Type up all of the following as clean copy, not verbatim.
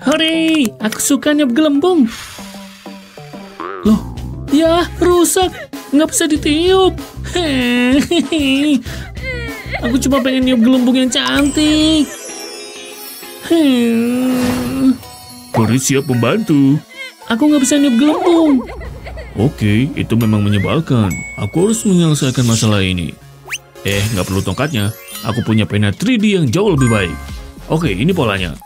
Hore, aku suka niup gelembung. Loh, ya rusak. Nggak bisa ditiup. Hehehe. Aku cuma pengen niup gelembung yang cantik. Boris siap membantu. Aku nggak bisa niup gelembung. Oke, itu memang menyebalkan. Aku harus menyelesaikan masalah ini. Nggak perlu tongkatnya. Aku punya pena 3D yang jauh lebih baik. Oke, ini polanya.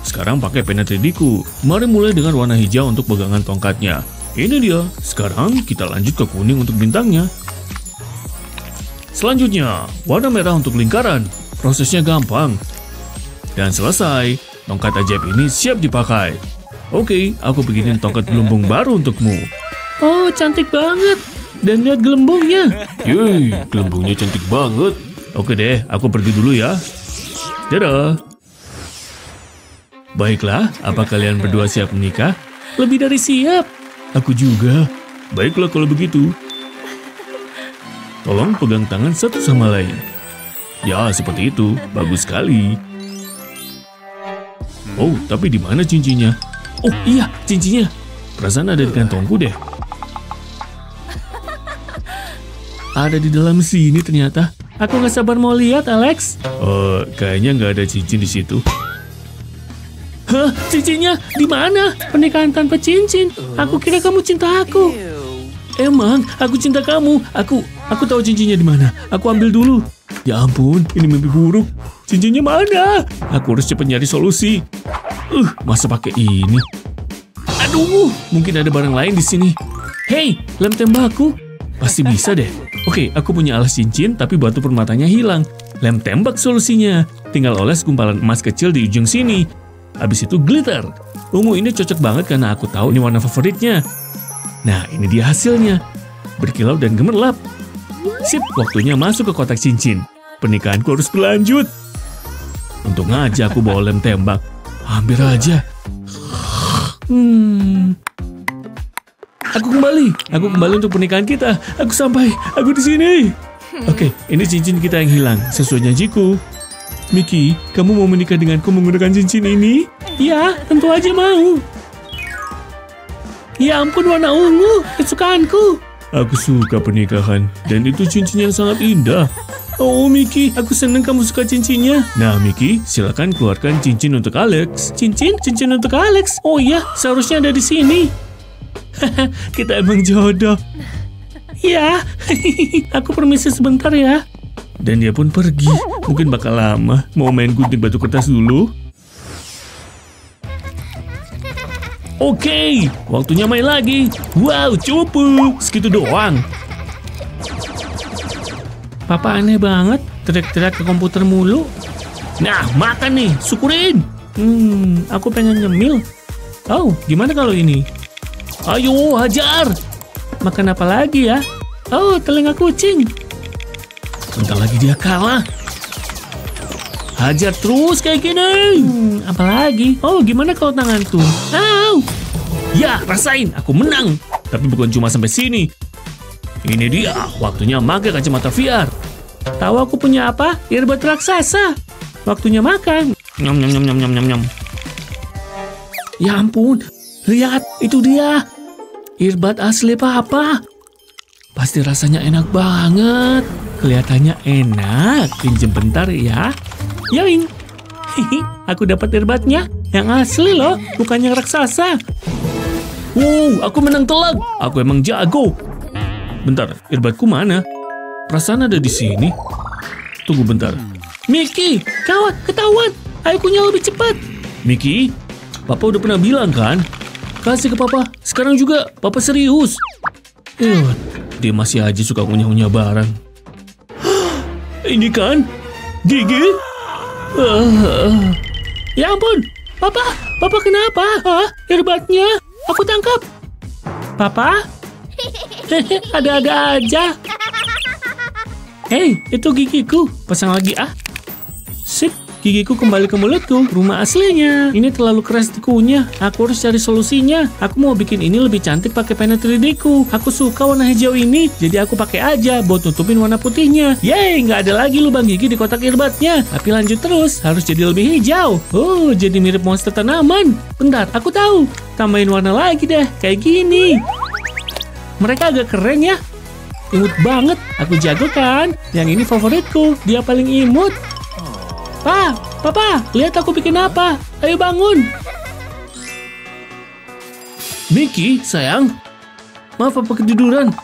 Sekarang pakai pena 3D ku. Mari mulai dengan warna hijau untuk pegangan tongkatnya. Ini dia. Sekarang kita lanjut ke kuning untuk bintangnya. Selanjutnya, warna merah untuk lingkaran. Prosesnya gampang. Dan selesai. Tongkat ajaib ini siap dipakai. Oke, aku bikinin tongkat gelembung baru untukmu. Oh, cantik banget. Dan lihat gelembungnya. Yeay, gelembungnya cantik banget. Oke deh, aku pergi dulu ya. Dadah. Baiklah, apa kalian berdua siap menikah? Lebih dari siap. Aku juga. Baiklah kalau begitu. Tolong pegang tangan satu sama lain. Ya, seperti itu. Bagus sekali. Oh, tapi di mana cincinnya? Oh iya, cincinnya. Perasaan ada di kantongku deh. Ada di dalam sini ternyata. Aku nggak sabar mau lihat, Alex. Kayaknya nggak ada cincin di situ. Hah, cincinnya di mana? Pernikahan tanpa cincin. Aku kira kamu cinta aku. Emang, aku cinta kamu. Aku tahu cincinnya di mana. Aku ambil dulu. Ya ampun, ini mimpi buruk. Cincinnya mana? Aku harus cepat nyari solusi. Masa pakai ini? Aduh, Mungkin ada barang lain di sini. hey, lem tembakku. Pasti bisa deh. Oke, aku punya alas cincin, tapi batu permatanya hilang. Lem tembak solusinya. Tinggal oles gumpalan emas kecil di ujung sini. Habis itu glitter. Ungu ini cocok banget karena aku tahu ini warna favoritnya. Nah, ini dia hasilnya. Berkilau dan gemerlap. Sip, waktunya masuk ke kotak cincin. Pernikahanku harus berlanjut. Untung aja aku bawa lem tembak. Hampir aja. Aku kembali untuk pernikahan kita. Aku sampai. Aku di sini. Oke, ini cincin kita yang hilang. Sesuai janjiku. Mickey, kamu mau menikah denganku menggunakan cincin ini? Ya, tentu aja mau. Ya ampun, warna ungu. Kesukaanku. Aku suka pernikahan. Dan itu cincin yang sangat indah. Oh, Mickey, aku seneng kamu suka cincinnya. Nah, Mickey, silakan keluarkan cincin untuk Alex. Cincin untuk Alex. Oh iya, seharusnya ada di sini. Kita emang jodoh. Ya, aku permisi sebentar ya. Dan dia pun pergi. Mungkin bakal lama. Mau main gunting batu kertas dulu? Oke, waktunya main lagi. Wow, cupu. Segitu doang. Papa aneh banget. Teriak-teriak ke komputer mulu. Nah, makan nih. Syukurin. Aku pengen nyemil. Oh, gimana kalau ini? Ayo, hajar. Makan apa lagi ya? Oh, telinga kucing. Bentar lagi dia kalah. Hajar terus kayak gini. Apalagi? Oh, gimana kalau tanganku? Au! Ya, rasain. Aku menang. Tapi bukan cuma sampai sini. Ini dia. Waktunya pakai kacamata VR. Tahu aku punya apa? Earbud raksasa. Waktunya makan. Nyam, nyam, nyam, nyam, nyam, nyam, nyam. Ya ampun. Lihat, itu dia. Earbud asli Papa. Pasti rasanya enak banget. Kelihatannya enak. Pinjem bentar ya. Yoing. Aku dapat earbudnya. Yang asli loh, bukan yang raksasa. Aku menang telak. Aku emang jago. Bentar, earbudku mana? Perasaan ada di sini. Tunggu bentar. Mickey, kawan, ketahuan. Ayukunya lebih cepat. Mickey, Papa udah pernah bilang kan? Kasih ke Papa. Sekarang juga, Papa serius. Dia masih aja suka ngunyah-ngunyah barang. Ini kan gigi. Ya ampun, Papa kenapa? Earbudnya, aku tangkap. Papa? Ada-ada aja. Hei, itu gigiku. Pasang lagi ah. Sip, gigiku kembali ke mulutku. Rumah aslinya. Ini terlalu keras dikunyah. Aku harus cari solusinya. Aku mau bikin ini lebih cantik pakai pena 3D-ku. Aku suka warna hijau ini, jadi aku pakai aja buat nutupin warna putihnya. Yeay, nggak ada lagi lubang gigi di kotak earbudnya. Tapi lanjut terus, harus jadi lebih hijau. Oh, jadi mirip monster tanaman. Bentar, aku tahu. Tambahin warna lagi deh, kayak gini. Mereka agak keren ya. Imut banget, aku jago kan? Yang ini favoritku, dia paling imut. Papa, lihat aku bikin apa? Ayo bangun. Mickey, sayang. Maaf, Papa ketiduran.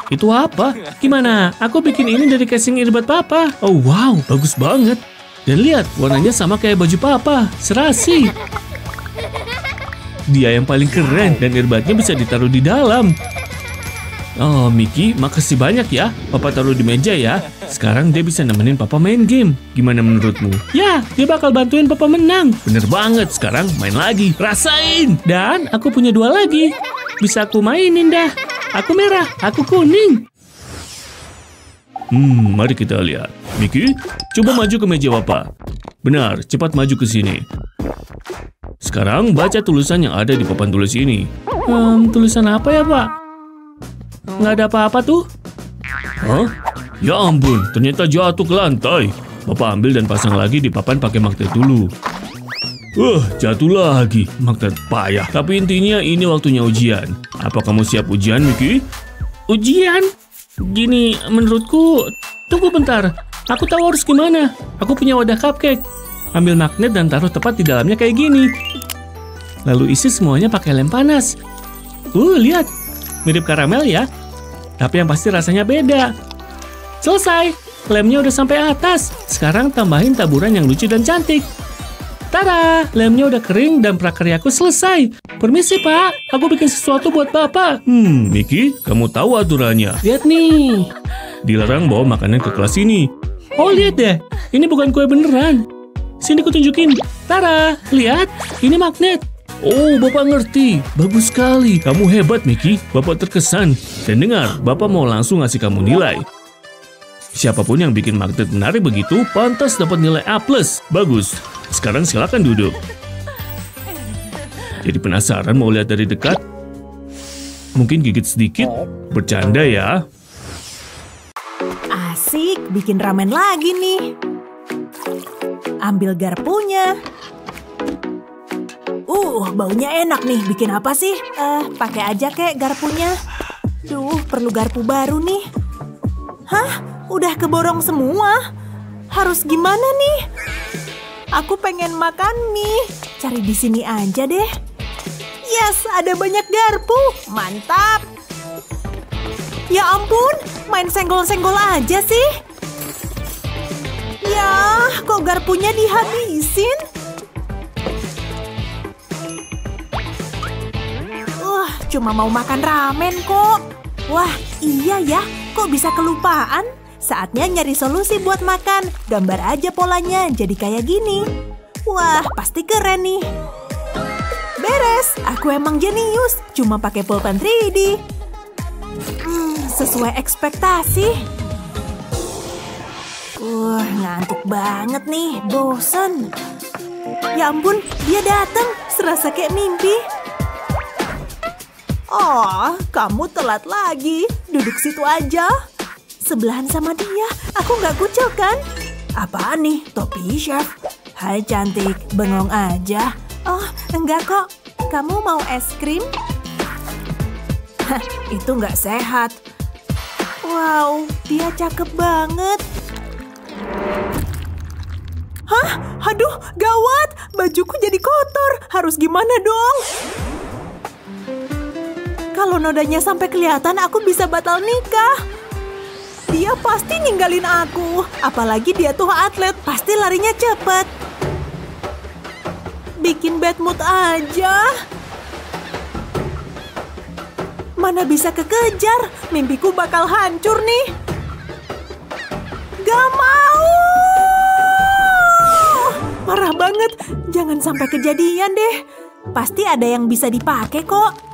Itu apa? Gimana? Aku bikin ini dari casing earbud Papa. Oh wow, bagus banget. Dan lihat, warnanya sama kayak baju Papa, serasi. Dia yang paling keren dan earbudnya bisa ditaruh di dalam. Oh, Mickey, makasih banyak ya. Papa taruh di meja ya. Sekarang dia bisa nemenin Papa main game. Gimana menurutmu? Ya, dia bakal bantuin Papa menang. Bener banget, sekarang main lagi. Rasain! Dan aku punya 2 lagi. Bisa aku mainin dah. Aku merah, aku kuning. Mari kita lihat. Mickey, coba maju ke meja Papa. Benar, cepat maju ke sini. Sekarang baca tulisan yang ada di papan tulis ini. Tulisan apa ya, Pak? Nggak ada apa-apa tuh. Hah? Ya ampun, ternyata jatuh ke lantai. Papa ambil dan pasang lagi di papan pakai magnet dulu. Jatuh lagi. Magnet payah. Tapi intinya ini waktunya ujian. Apa kamu siap ujian, Mickey? Ujian? Gini, menurutku... Tunggu bentar. Aku tahu harus gimana. Aku punya wadah cupcake. Ambil magnet dan taruh tepat di dalamnya kayak gini. Lalu isi semuanya pakai lem panas. Lihat. Mirip karamel ya. Tapi yang pasti rasanya beda. Selesai. Lemnya udah sampai atas. Sekarang tambahin taburan yang lucu dan cantik. Tada! Lemnya udah kering dan prakaryaku selesai. Permisi, Pak. Aku bikin sesuatu buat Bapak. Mickey, kamu tahu aturannya. Lihat nih. Dilarang bawa makanan ke kelas ini. Oh, lihat deh. Ini bukan kue beneran. Sini ku tunjukin. Tada! Lihat, ini magnet. Oh, Bapak ngerti. Bagus sekali. Kamu hebat, Mickey. Bapak terkesan. Dan dengar, Bapak mau langsung ngasih kamu nilai. Siapapun yang bikin magnet menarik begitu, pantas dapat nilai A+. Bagus. Sekarang silakan duduk. Jadi penasaran mau lihat dari dekat? Mungkin gigit sedikit? Bercanda ya. Asik, bikin ramen lagi nih. Ambil garpunya. Baunya enak nih. Bikin apa sih? Pakai aja kek garpunya. Perlu garpu baru nih. Hah? Udah keborong semua? Harus gimana nih? Aku pengen makan mie. Cari di sini aja deh. Yes, ada banyak garpu. Mantap. Ya ampun, main senggol-senggol aja sih. Ya, kok garpunya dihabisin? Cuma mau makan ramen kok. Wah, iya ya. Kok bisa kelupaan? Saatnya nyari solusi buat makan. Gambar aja polanya jadi kayak gini. Wah, pasti keren nih. Beres, aku emang jenius. Cuma pakai pulpen 3D. Sesuai ekspektasi. Ngantuk banget nih, bosen. Ya ampun, dia datang. Serasa kayak mimpi. Oh, kamu telat lagi. Duduk situ aja. Sebelahan sama dia, aku nggak kucel kan? Apaan nih, topi chef? Hai cantik, bengong aja. Oh, enggak kok. Kamu mau es krim? Hah, itu nggak sehat. Wow, dia cakep banget. Hah? Aduh, gawat. Bajuku jadi kotor. Harus gimana dong? Kalau nodanya sampai kelihatan, aku bisa batal nikah. Dia pasti ninggalin aku. Apalagi dia tuh atlet, pasti larinya cepet. Bikin bad mood aja. Mana bisa kekejar, mimpiku bakal hancur nih. Gak mau. Parah banget, jangan sampai kejadian deh. Pasti ada yang bisa dipakai kok.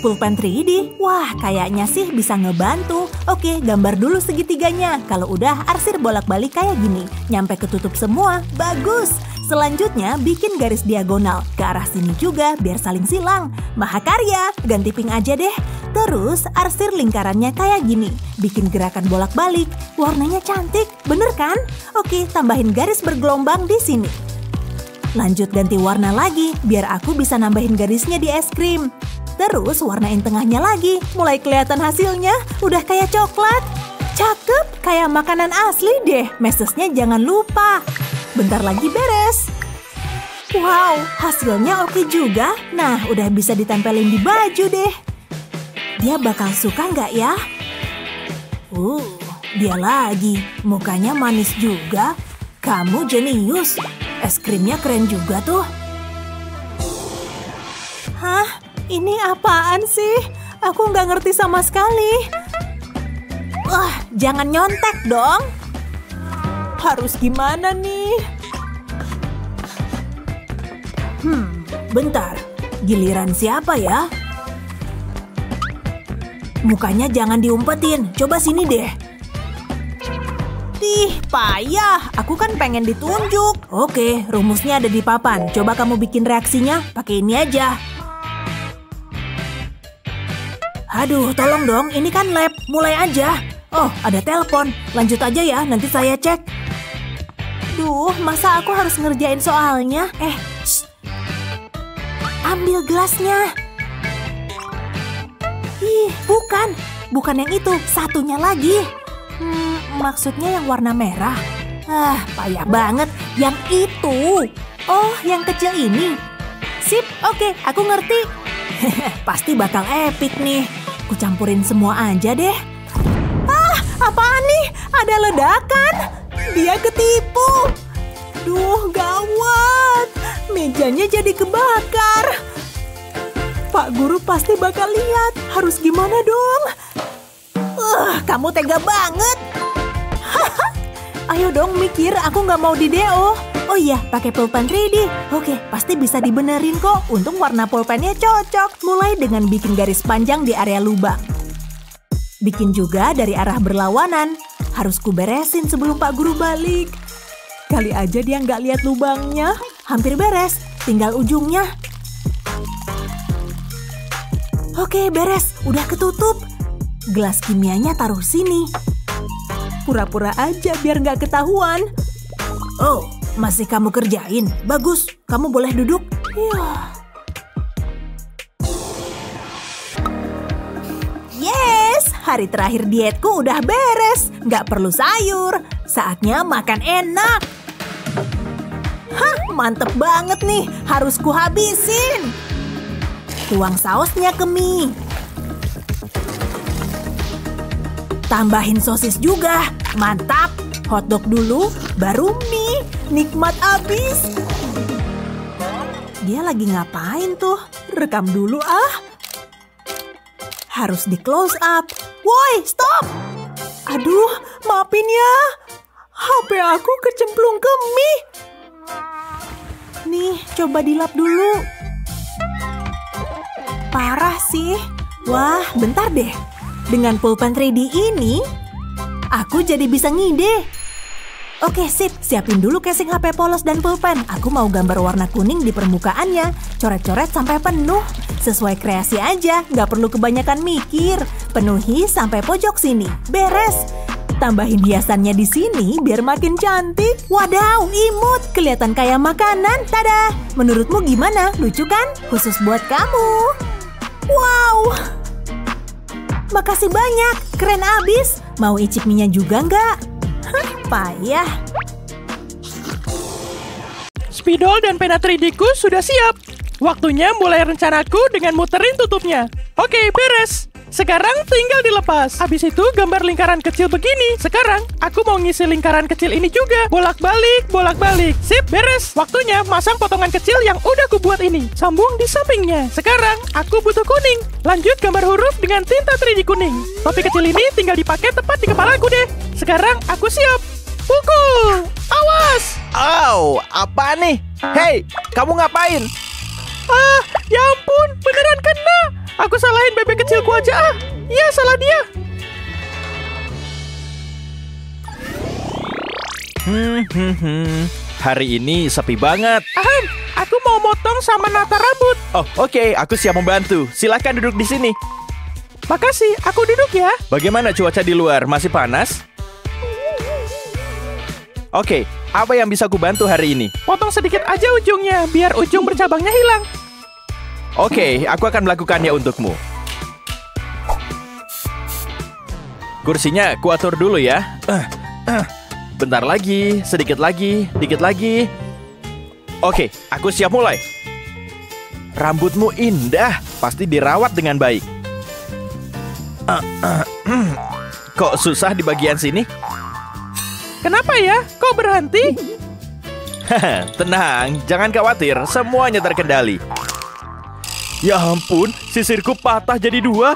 Pulpen 3D. Wah, kayaknya sih bisa ngebantu. Oke, gambar dulu segitiganya. Kalau udah, arsir bolak-balik kayak gini. Nyampe ketutup semua. Bagus. Selanjutnya, bikin garis diagonal. Ke arah sini juga, biar saling silang. Mahakarya, ganti pink aja deh. Terus, arsir lingkarannya kayak gini. Bikin gerakan bolak-balik. Warnanya cantik, bener kan? Oke, tambahin garis bergelombang di sini. Lanjut ganti warna lagi, biar aku bisa nambahin garisnya di es krim. Terus warnain tengahnya lagi, mulai kelihatan hasilnya, udah kayak coklat. Cakep, kayak makanan asli deh, mesesnya jangan lupa. Bentar lagi beres. Wow, hasilnya oke juga. Nah, udah bisa ditempelin di baju deh. Dia bakal suka nggak ya? Dia lagi, mukanya manis juga. Kamu jenius, es krimnya keren juga tuh. Hah? Ini apaan sih? Aku nggak ngerti sama sekali. Wah, jangan nyontek dong. Harus gimana nih? Bentar. Giliran siapa ya? Mukanya jangan diumpetin. Coba sini deh. Ih, payah. Aku kan pengen ditunjuk. Oke, rumusnya ada di papan. Coba kamu bikin reaksinya. Pakai ini aja. Aduh, tolong dong. Ini kan lab. Mulai aja. Oh, ada telepon. Lanjut aja ya. Nanti saya cek. Duh, masa aku harus ngerjain soalnya? Shh. Ambil gelasnya. Ih, bukan. Bukan yang itu. Satunya lagi. Maksudnya yang warna merah. Payah banget. Yang itu. Oh, yang kecil ini. Sip, oke. Aku ngerti. Pasti bakal epic nih. Ku campurin semua aja deh. Apaan nih? Ada ledakan. Dia ketipu. Duh, gawat. Mejanya jadi kebakar. Pak Guru pasti bakal lihat. Harus gimana dong? Kamu tega banget. Ayo dong mikir, aku nggak mau di DO. Oh iya, pakai pulpen 3D. Oke, pasti bisa dibenerin kok. Untung warna pulpennya cocok. Mulai dengan bikin garis panjang di area lubang. Bikin juga dari arah berlawanan. Harus kuberesin sebelum Pak Guru balik. Kali aja dia nggak lihat lubangnya. Hampir beres, tinggal ujungnya. Oke, beres. Udah ketutup. Gelas kimianya taruh sini. Pura-pura aja biar nggak ketahuan. Oh, masih kamu kerjain? Bagus, kamu boleh duduk. Yes, hari terakhir dietku udah beres. Nggak perlu sayur. Saatnya makan enak. Mantep banget nih. Harus kuhabisin. Tuang sausnya ke mie. Tambahin sosis juga. Mantap. Hotdog dulu, baru mie. Nikmat abis. Dia lagi ngapain tuh? Rekam dulu ah. Harus di close up. Woi, stop. Aduh, maafin ya. HP aku kecemplung ke mie. Nih, coba dilap dulu. Parah sih. Wah, bentar deh. Dengan pulpen 3D ini, aku jadi bisa ngide. Oke, sip. Siapin dulu casing HP polos dan pulpen. Aku mau gambar warna kuning di permukaannya. Coret-coret sampai penuh. Sesuai kreasi aja, nggak perlu kebanyakan mikir. Penuhi sampai pojok sini. Beres. Tambahin hiasannya di sini biar makin cantik. Wadaw, imut. Kelihatan kayak makanan. Tada! Menurutmu gimana? Lucu kan? Khusus buat kamu. Wow! Makasih banyak. Keren abis. Mau icip mie-nya juga nggak? Payah. Spidol dan pena 3D-ku sudah siap. Waktunya mulai rencanaku dengan muterin tutupnya. Oke, beres. Sekarang tinggal dilepas. Habis itu gambar lingkaran kecil begini. Sekarang aku mau ngisi lingkaran kecil ini juga. Bolak-balik, bolak-balik. Sip, beres. Waktunya masang potongan kecil yang udah kubuat ini. Sambung di sampingnya. Sekarang aku butuh kuning. Lanjut gambar huruf dengan tinta 3D kuning. Topi kecil ini tinggal dipakai tepat di kepalaku deh. Sekarang aku siap. Pukul! Awas! Apa nih? Hei, kamu ngapain? Ya ampun, beneran kena. Aku salahin bebek kecilku aja. Iya, salah dia. Hari ini sepi banget. Aku mau motong sama nata rambut. Oh, oke, aku siap membantu. Silakan duduk di sini. Makasih, aku duduk ya. Bagaimana cuaca di luar? Masih panas? Oke, apa yang bisa aku bantu hari ini? Potong sedikit aja ujungnya, biar ujung bercabangnya hilang. Oke, aku akan melakukannya untukmu. Kursinya ku atur dulu ya. Bentar lagi, sedikit lagi, dikit lagi. Oke, aku siap mulai. Rambutmu indah, pasti dirawat dengan baik. Kok susah di bagian sini? Kenapa ya? Kok berhenti? Tenang, jangan khawatir, semuanya terkendali. Ya ampun, sisirku patah jadi 2.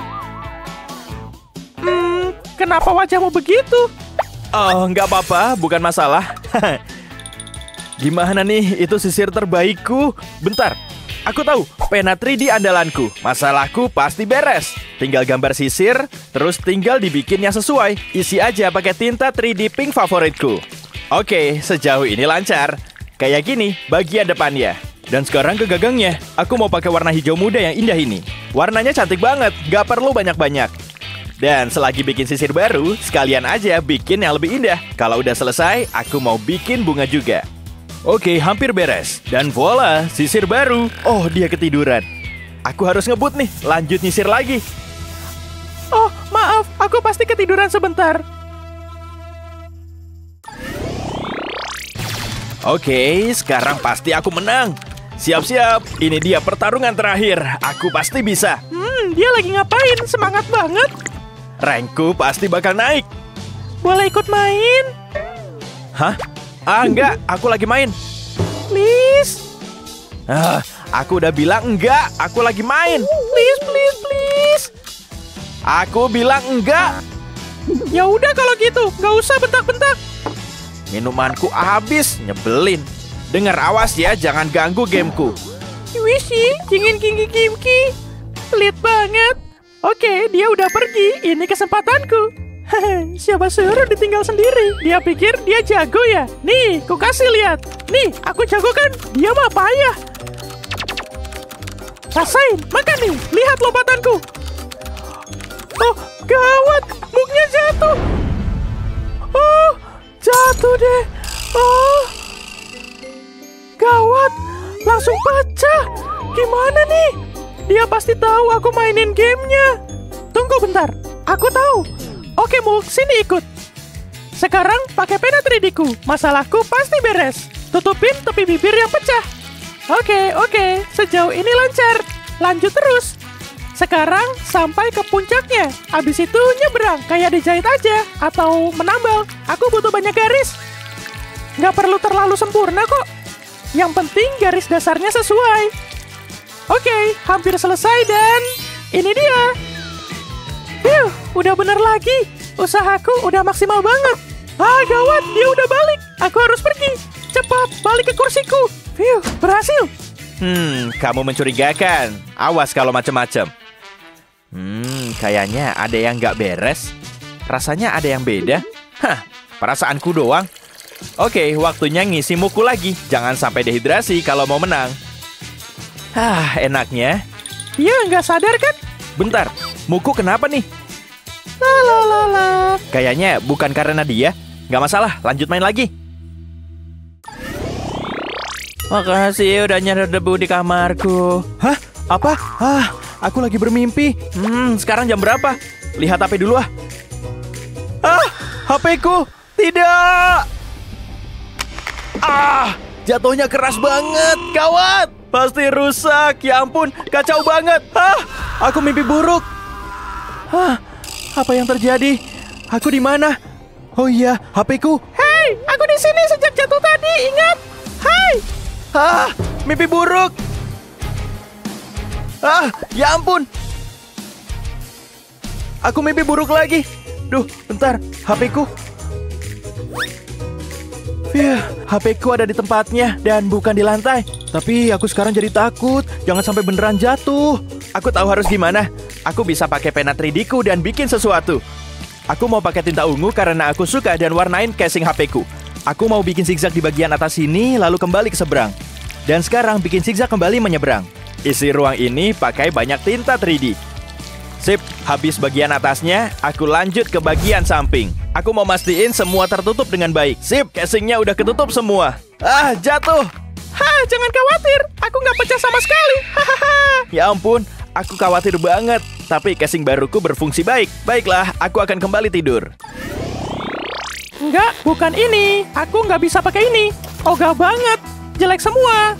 Kenapa wajahmu begitu? Oh, nggak apa-apa, bukan masalah. Gimana nih, itu sisir terbaikku. Bentar, aku tahu, pena 3D andalanku. Masalahku pasti beres. Tinggal gambar sisir, terus tinggal dibikin yang sesuai. Isi aja pakai tinta 3D pink favoritku. Oke, sejauh ini lancar. Kayak gini, bagian depannya. Dan sekarang ke gagangnya. Aku mau pakai warna hijau muda yang indah ini. Warnanya cantik banget, gak perlu banyak-banyak. Dan selagi bikin sisir baru, sekalian aja bikin yang lebih indah. Kalau udah selesai, aku mau bikin bunga juga. Oke, hampir beres. Dan voila, sisir baru. Oh, dia ketiduran. Aku harus ngebut nih, lanjut nyisir lagi. Oh, maaf, aku pasti ketiduran sebentar. Oke, sekarang pasti aku menang. Siap-siap, ini dia pertarungan terakhir. Aku pasti bisa. Dia lagi ngapain? Semangat banget. Rankku pasti bakal naik. Boleh ikut main? Hah? Enggak, aku lagi main. Please. Aku udah bilang enggak, aku lagi main. Please, please, please. Aku bilang enggak. Ya udah kalau gitu, nggak usah bentak-bentak. Minumanku habis, nyebelin. Dengar, awas ya, jangan ganggu gameku. Wishi, jingin kingi kimki. Pelit banget. Oke, dia udah pergi. Ini kesempatanku. Siapa suruh ditinggal sendiri? Dia pikir dia jago ya? Nih, ku kasih lihat. Nih, aku jago kan? Dia mah payah. Rasain, makan nih. Lihat lompatanku. Oh, gawat. Mugnya jatuh. Oh, jatuh deh. Oh, gawat. Langsung pecah. Gimana nih? Dia pasti tahu aku mainin gamenya. Tunggu bentar, aku tahu. Oke, Mug, sini ikut. Sekarang pakai pena 3D-ku. Masalahku pasti beres. Tutupin tepi bibir yang pecah. Oke, sejauh ini lancar. Lanjut terus. Sekarang sampai ke puncaknya. Abis itu nyebrang, kayak dijahit aja. Atau menambal. Aku butuh banyak garis. Nggak perlu terlalu sempurna kok. Yang penting garis dasarnya sesuai. Oke, hampir selesai dan ini dia. Udah bener lagi. Usahaku udah maksimal banget. Gawat, dia udah balik. Aku harus pergi. Cepat, balik ke kursiku. Berhasil. Kamu mencurigakan. Awas kalau macem-macem. Kayaknya ada yang nggak beres. Rasanya ada yang beda. Perasaanku doang. Oke, waktunya ngisi muku lagi. Jangan sampai dehidrasi kalau mau menang. Enaknya. Dia nggak sadar kan? Bentar, muku kenapa nih? Lalalala. Kayaknya bukan karena dia. Nggak masalah, lanjut main lagi. Makasih udah nyedot debu di kamarku. Hah? Apa? Aku lagi bermimpi. Sekarang jam berapa? Lihat HP dulu ah. HP-ku. Tidak. Jatuhnya keras banget. Gawat. Pasti rusak. Ya ampun, kacau banget. Aku mimpi buruk. Apa yang terjadi? Aku di mana? Oh iya, HP-ku. Hei, aku di sini sejak jatuh tadi. Ingat? Hai. Mimpi buruk. Ya ampun. Aku mimpi buruk lagi. Duh, bentar. HP-ku. HP-ku ada di tempatnya dan bukan di lantai. Tapi aku sekarang jadi takut. Jangan sampai beneran jatuh. Aku tahu harus gimana. Aku bisa pakai pena 3D ku dan bikin sesuatu. Aku mau pakai tinta ungu karena aku suka dan warnain casing HP ku. Aku mau bikin zigzag di bagian atas sini, lalu kembali ke seberang. Dan sekarang bikin zigzag kembali menyeberang. Isi ruang ini pakai banyak tinta 3D. Sip, habis bagian atasnya, aku lanjut ke bagian samping. Aku mau mastiin semua tertutup dengan baik. Sip, casingnya udah ketutup semua. Ah, jatuh. Hah, jangan khawatir. Aku nggak pecah sama sekali. Hahaha. Ya ampun, aku khawatir banget. Tapi casing baruku berfungsi baik. Baiklah, aku akan kembali tidur. Enggak, bukan ini. Aku nggak bisa pakai ini. Ogah banget. Jelek semua.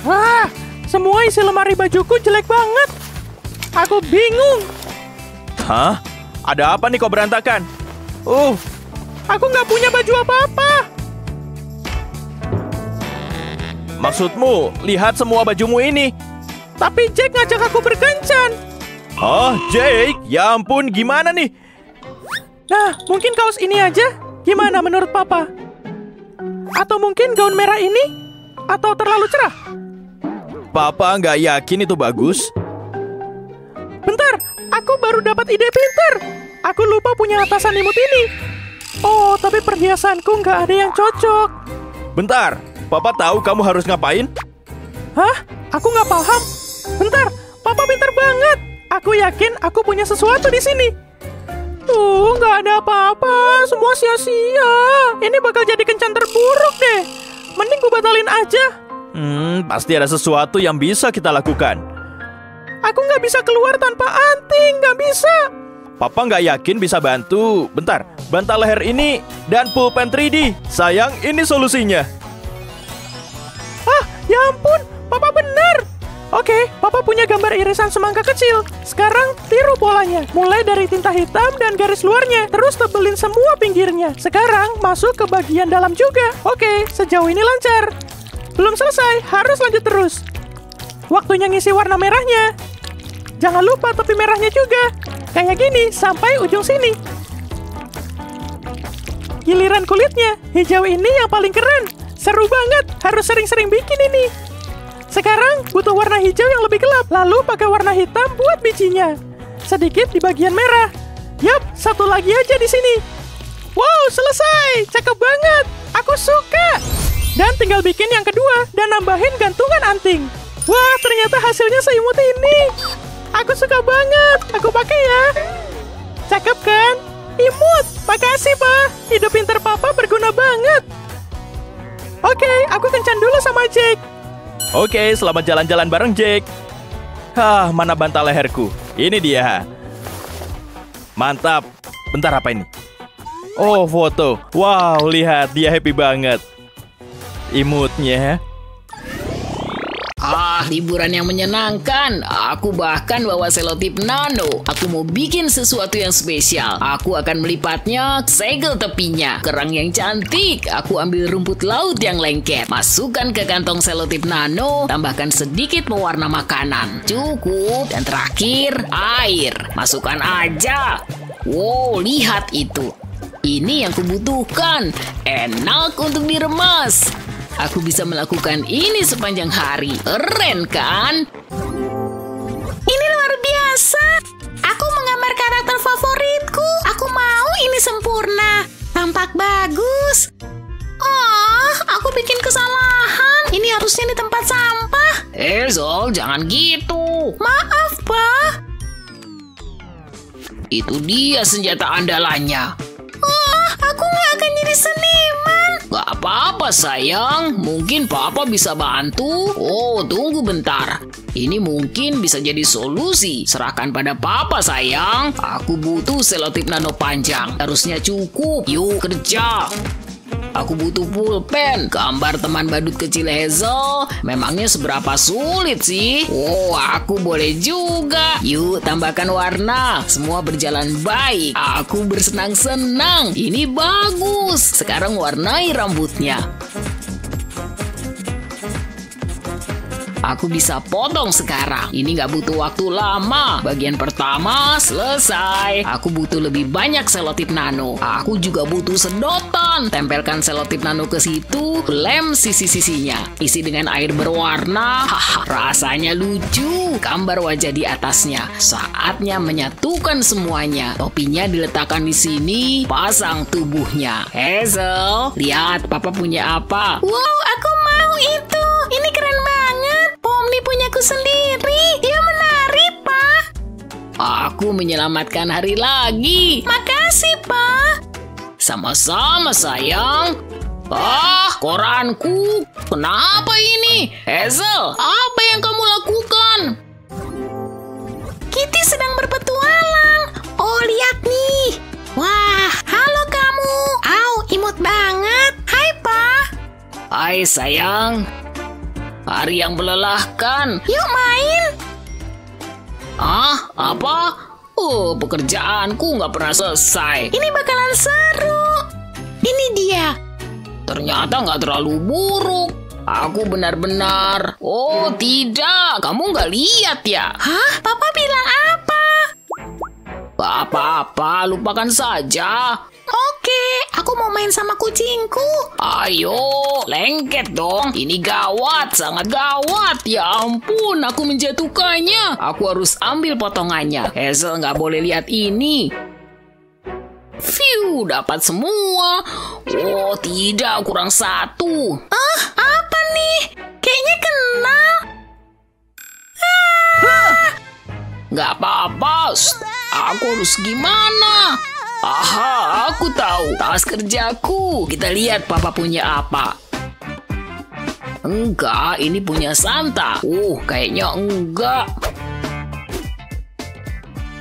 Wah, semua isi lemari bajuku jelek banget. Aku bingung. Hah? Ada apa nih kok berantakan? Aku nggak punya baju apa-apa. Maksudmu, lihat semua bajumu ini. Tapi Jake ngajak aku berkencan. Hah, Jake? Ya ampun, gimana nih? Nah, mungkin kaos ini aja. Gimana menurut Papa? Atau mungkin gaun merah ini? Atau terlalu cerah? Papa nggak yakin itu bagus. Bentar, aku baru dapat ide pinter. Aku lupa punya atasan imut ini. Oh, tapi perhiasanku nggak ada yang cocok. Bentar, Papa tahu kamu harus ngapain? Hah? Aku nggak paham. Bentar, Papa pinter banget. Aku yakin aku punya sesuatu di sini. Tuh, nggak ada apa-apa. Semua sia-sia. Ini bakal jadi kencan terburuk deh. Mending gue batalin aja. Pasti ada sesuatu yang bisa kita lakukan. Aku nggak bisa keluar tanpa anting. Nggak bisa. Papa nggak yakin bisa bantu. Bentar, bantal leher ini dan pulpen 3D. Sayang, ini solusinya. Ah, ya ampun. Papa benar. Oke, Papa punya gambar irisan semangka kecil. Sekarang tiru polanya. Mulai dari tinta hitam dan garis luarnya. Terus tebelin semua pinggirnya. Sekarang masuk ke bagian dalam juga. Oke, sejauh ini lancar. Belum selesai, harus lanjut terus. Waktunya ngisi warna merahnya. Jangan lupa tepi merahnya juga. Kayak gini, sampai ujung sini. Giliran kulitnya, hijau ini yang paling keren. Seru banget, harus sering-sering bikin ini. Sekarang butuh warna hijau yang lebih gelap. Lalu pakai warna hitam buat bijinya. Sedikit di bagian merah. Yap, satu lagi aja di sini. Wow, selesai. Cakep banget. Aku suka. Dan tinggal bikin yang kedua dan nambahin gantungan anting. Wah, ternyata hasilnya seimut ini. Aku suka banget. Aku pakai ya. Cakep kan? Imut. Makasih, Pak. Ide pinter Papa berguna banget. Oke, aku kencan dulu sama Jake. Oke, selamat jalan-jalan bareng Jake. Hah, mana bantal leherku? Ini dia. Mantap. Bentar, apa ini? Oh, foto. Wow, lihat. Dia happy banget. Imutnya. Ah, liburan yang menyenangkan. Aku bahkan bawa selotip nano. Aku mau bikin sesuatu yang spesial. Aku akan melipatnya, segel tepinya. Kerang yang cantik. Aku ambil rumput laut yang lengket. Masukkan ke kantong selotip nano. Tambahkan sedikit pewarna makanan. Cukup. Dan terakhir, air. Masukkan aja. Wow, lihat itu. Ini yang kubutuhkan. Enak untuk diremas. Aku bisa melakukan ini sepanjang hari. Keren kan? Ini luar biasa. Aku menggambar karakter favoritku. Aku mau ini sempurna. Tampak bagus. Oh, aku bikin kesalahan. Ini harusnya di tempat sampah. Zol, jangan gitu. Maaf, Pak. Itu dia senjata andalannya. Oh, aku nggak akan jadi seniman. Gak apa-apa sayang, mungkin Papa bisa bantu. Oh, tunggu bentar. Ini mungkin bisa jadi solusi. Serahkan pada Papa sayang. Aku butuh selotip nano panjang. Harusnya cukup. Yuk kerja. Aku butuh pulpen. Gambar teman badut kecil Hazel. Memangnya seberapa sulit sih? Oh, aku boleh juga. Yuk tambahkan warna. Semua berjalan baik. Aku bersenang-senang. Ini bagus. Sekarang warnai rambutnya. Aku bisa potong sekarang. Ini nggak butuh waktu lama. Bagian pertama selesai. Aku butuh lebih banyak selotip nano. Aku juga butuh sedotan. Tempelkan selotip nano ke situ. Lem sisi-sisinya. Isi dengan air berwarna. Haha, rasanya lucu. Gambar wajah di atasnya. Saatnya menyatukan semuanya. Topinya diletakkan di sini. Pasang tubuhnya. Hazel, lihat papa punya apa? Wow, aku mau itu. Ini keren banget. Pomni punyaku sendiri. Dia menari, Pak. Aku menyelamatkan hari lagi. Makasih, Pak. Sama-sama, sayang. Koranku. Kenapa ini? Hazel, apa yang kamu lakukan? Kitty sedang berpetualang. Oh, lihat nih. Wah, halo kamu. Au, imut banget. Hai, Pak. Hai, sayang. Hari yang melelahkan. Yuk main. Apa? Oh, pekerjaanku nggak pernah selesai. Ini bakalan seru. Ini dia. Ternyata nggak terlalu buruk. Aku benar-benar... Oh, tidak. Kamu nggak lihat ya? Hah? Papa bilang apa? Apa-apa, lupakan saja. Oke, aku mau main sama kucingku. Ayo, lengket dong. Ini gawat, sangat gawat. Ya ampun, aku menjatuhkannya. Aku harus ambil potongannya. Hazel nggak boleh lihat ini. Fiu, dapat semua. Oh, tidak, kurang satu. Apa nih? Kayaknya kenal. Nggak apa-apa. Aku harus gimana? Aha, aku tahu. Tas kerjaku. Kita lihat papa punya apa. Enggak, ini punya Santa. Kayaknya enggak.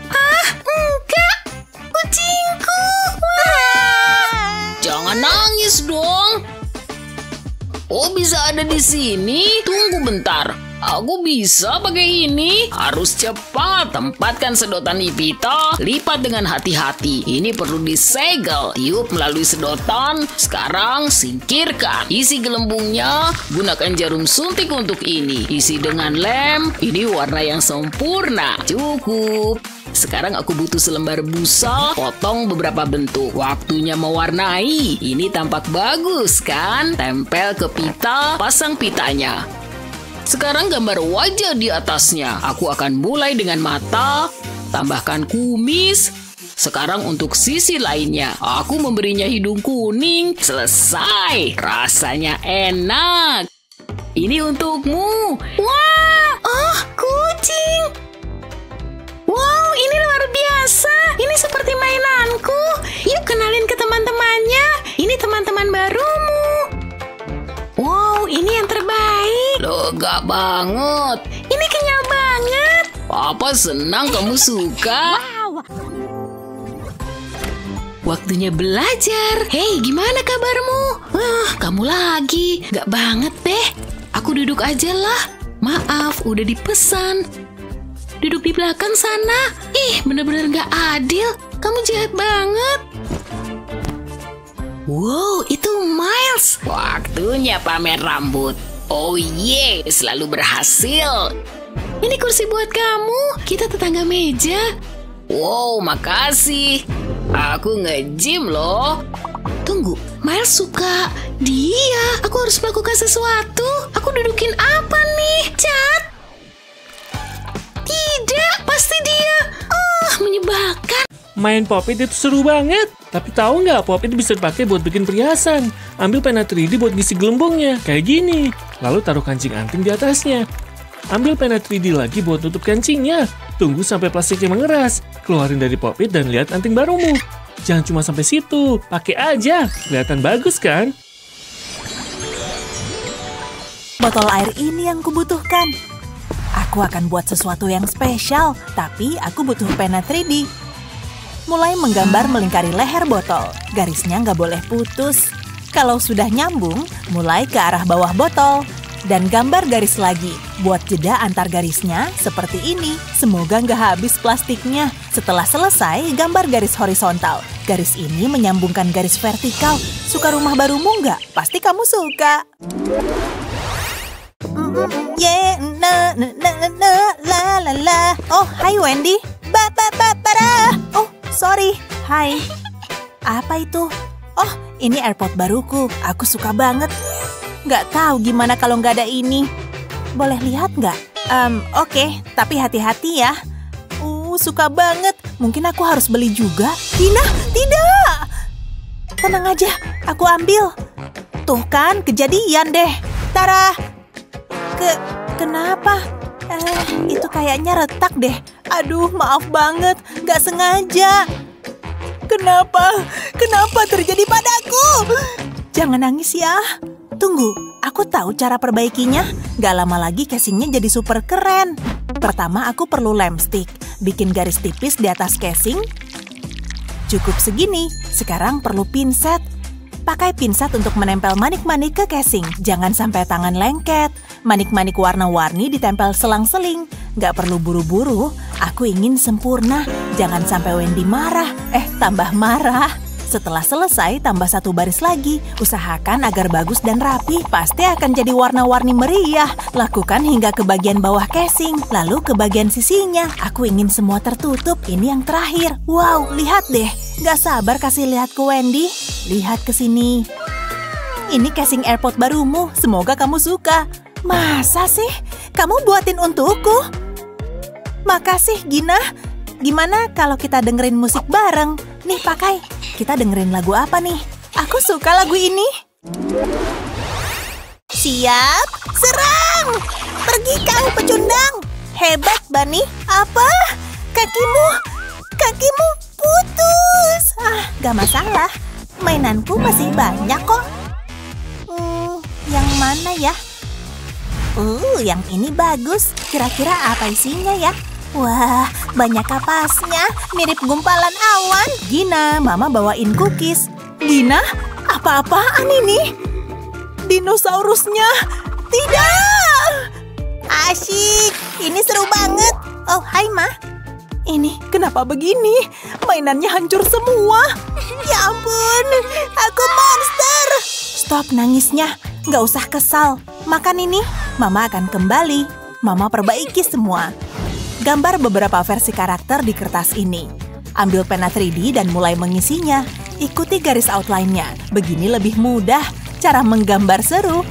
Enggak. Kucingku. Jangan nangis dong. Oh, bisa ada di sini? Tunggu bentar. Aku bisa pakai ini. Harus cepat. Tempatkan sedotan Evita. Lipat dengan hati-hati. Ini perlu disegel. Tiup melalui sedotan. Sekarang singkirkan. Isi gelembungnya. Gunakan jarum suntik untuk ini. Isi dengan lem. Ini warna yang sempurna. Cukup. Sekarang aku butuh selembar busa. Potong beberapa bentuk. Waktunya mewarnai. Ini tampak bagus kan? Tempel ke pita. Pasang pitanya. Sekarang gambar wajah di atasnya. Aku akan mulai dengan mata, tambahkan kumis. Sekarang untuk sisi lainnya, aku memberinya hidung kuning. Selesai. Rasanya enak. Ini untukmu. Wah, kucing. Wow, ini luar biasa. Ini seperti mainanku. Yuk kenalin ke teman-temannya. Ini teman-teman barumu. Wow, ini yang terbaik. Lega banget. Ini kenyal banget. Papa senang kamu suka. Waktunya belajar. Hei, gimana kabarmu? Kamu lagi. Gak banget deh. Aku duduk aja lah. Maaf, udah dipesan. Duduk di belakang sana. Bener-bener gak adil. Kamu jahat banget. Wow, itu Miles. Waktunya pamer rambut. Oh yeah, selalu berhasil. Ini kursi buat kamu. Kita tetangga meja. Wow, makasih. Aku nge-gym loh. Tunggu, Miles suka dia. Aku harus melakukan sesuatu. Aku dudukin apa nih? Cat? Tidak, pasti dia. Menyebalkan. Main Pop-It itu seru banget. Tapi tahu nggak, Pop-It bisa dipakai buat bikin perhiasan. Ambil pena 3D buat ngisi gelembungnya, kayak gini. Lalu taruh kancing anting di atasnya. Ambil pena 3D lagi buat tutup kancingnya. Tunggu sampai plastiknya mengeras. Keluarin dari Pop-It dan lihat anting barumu. Jangan cuma sampai situ, pakai aja. Kelihatan bagus kan? Botol air ini yang kubutuhkan. Aku akan buat sesuatu yang spesial, tapi aku butuh pena 3D. Mulai menggambar melingkari leher botol. Garisnya nggak boleh putus. Kalau sudah nyambung, mulai ke arah bawah botol. Dan gambar garis lagi. Buat jeda antar garisnya seperti ini. Semoga nggak habis plastiknya. Setelah selesai, gambar garis horizontal. Garis ini menyambungkan garis vertikal. Suka rumah barumu nggak? Pasti kamu suka. Oh, hai Wendy. Oh, sorry. Hai. Apa itu? Oh, ini AirPod baruku. Aku suka banget. Nggak tahu gimana kalau nggak ada ini. Boleh lihat nggak? Oke, tapi hati-hati ya. Suka banget. Mungkin aku harus beli juga. Dina, tidak! Tenang aja, aku ambil. Tuh kan, kejadian deh. Tara! Kenapa? Itu kayaknya retak deh. Aduh, maaf banget. Nggak sengaja. Kenapa? Kenapa terjadi padaku? Jangan nangis ya. Tunggu, aku tahu cara perbaikinya. Nggak lama lagi casingnya jadi super keren. Pertama, aku perlu lem stick. Bikin garis tipis di atas casing. Cukup segini. Sekarang perlu pinset. Pakai pinset untuk menempel manik-manik ke casing. Jangan sampai tangan lengket. Manik-manik warna-warni ditempel selang-seling. Nggak perlu buru-buru. Aku ingin sempurna. Jangan sampai Wendy marah. Tambah marah. Setelah selesai, tambah satu baris lagi. Usahakan agar bagus dan rapi. Pasti akan jadi warna-warni meriah. Lakukan hingga ke bagian bawah casing, lalu ke bagian sisinya. Aku ingin semua tertutup. Ini yang terakhir. Wow, lihat deh. Gak sabar kasih lihat ke Wendy. Lihat ke sini. Ini casing AirPod barumu. Semoga kamu suka. Masa sih? Kamu buatin untukku? Makasih, Gina. Gimana kalau kita dengerin musik bareng? Nih, pakai. Kita dengerin lagu apa nih? Aku suka lagu ini. Siap, serang! Pergi kau pecundang! Hebat, Bunny. Apa? Kakimu putus. Gak masalah. Mainanku masih banyak kok. Yang mana ya? Yang ini bagus. Kira-kira apa isinya ya? Wah, banyak kapasnya, mirip gumpalan awan. Gina, Mama bawain cookies. Gina, apa-apaan ini? Dinosaurusnya? Tidak! Asyik, ini seru banget. Oh, hai Ma. Ini kenapa begini? Mainannya hancur semua. Ya ampun, aku monster. Stop nangisnya, nggak usah kesal. Makan ini, Mama akan kembali. Mama perbaiki semua. Gambar beberapa versi karakter di kertas ini. Ambil pena 3D dan mulai mengisinya. Ikuti garis outline-nya. Begini lebih mudah. Cara menggambar seru.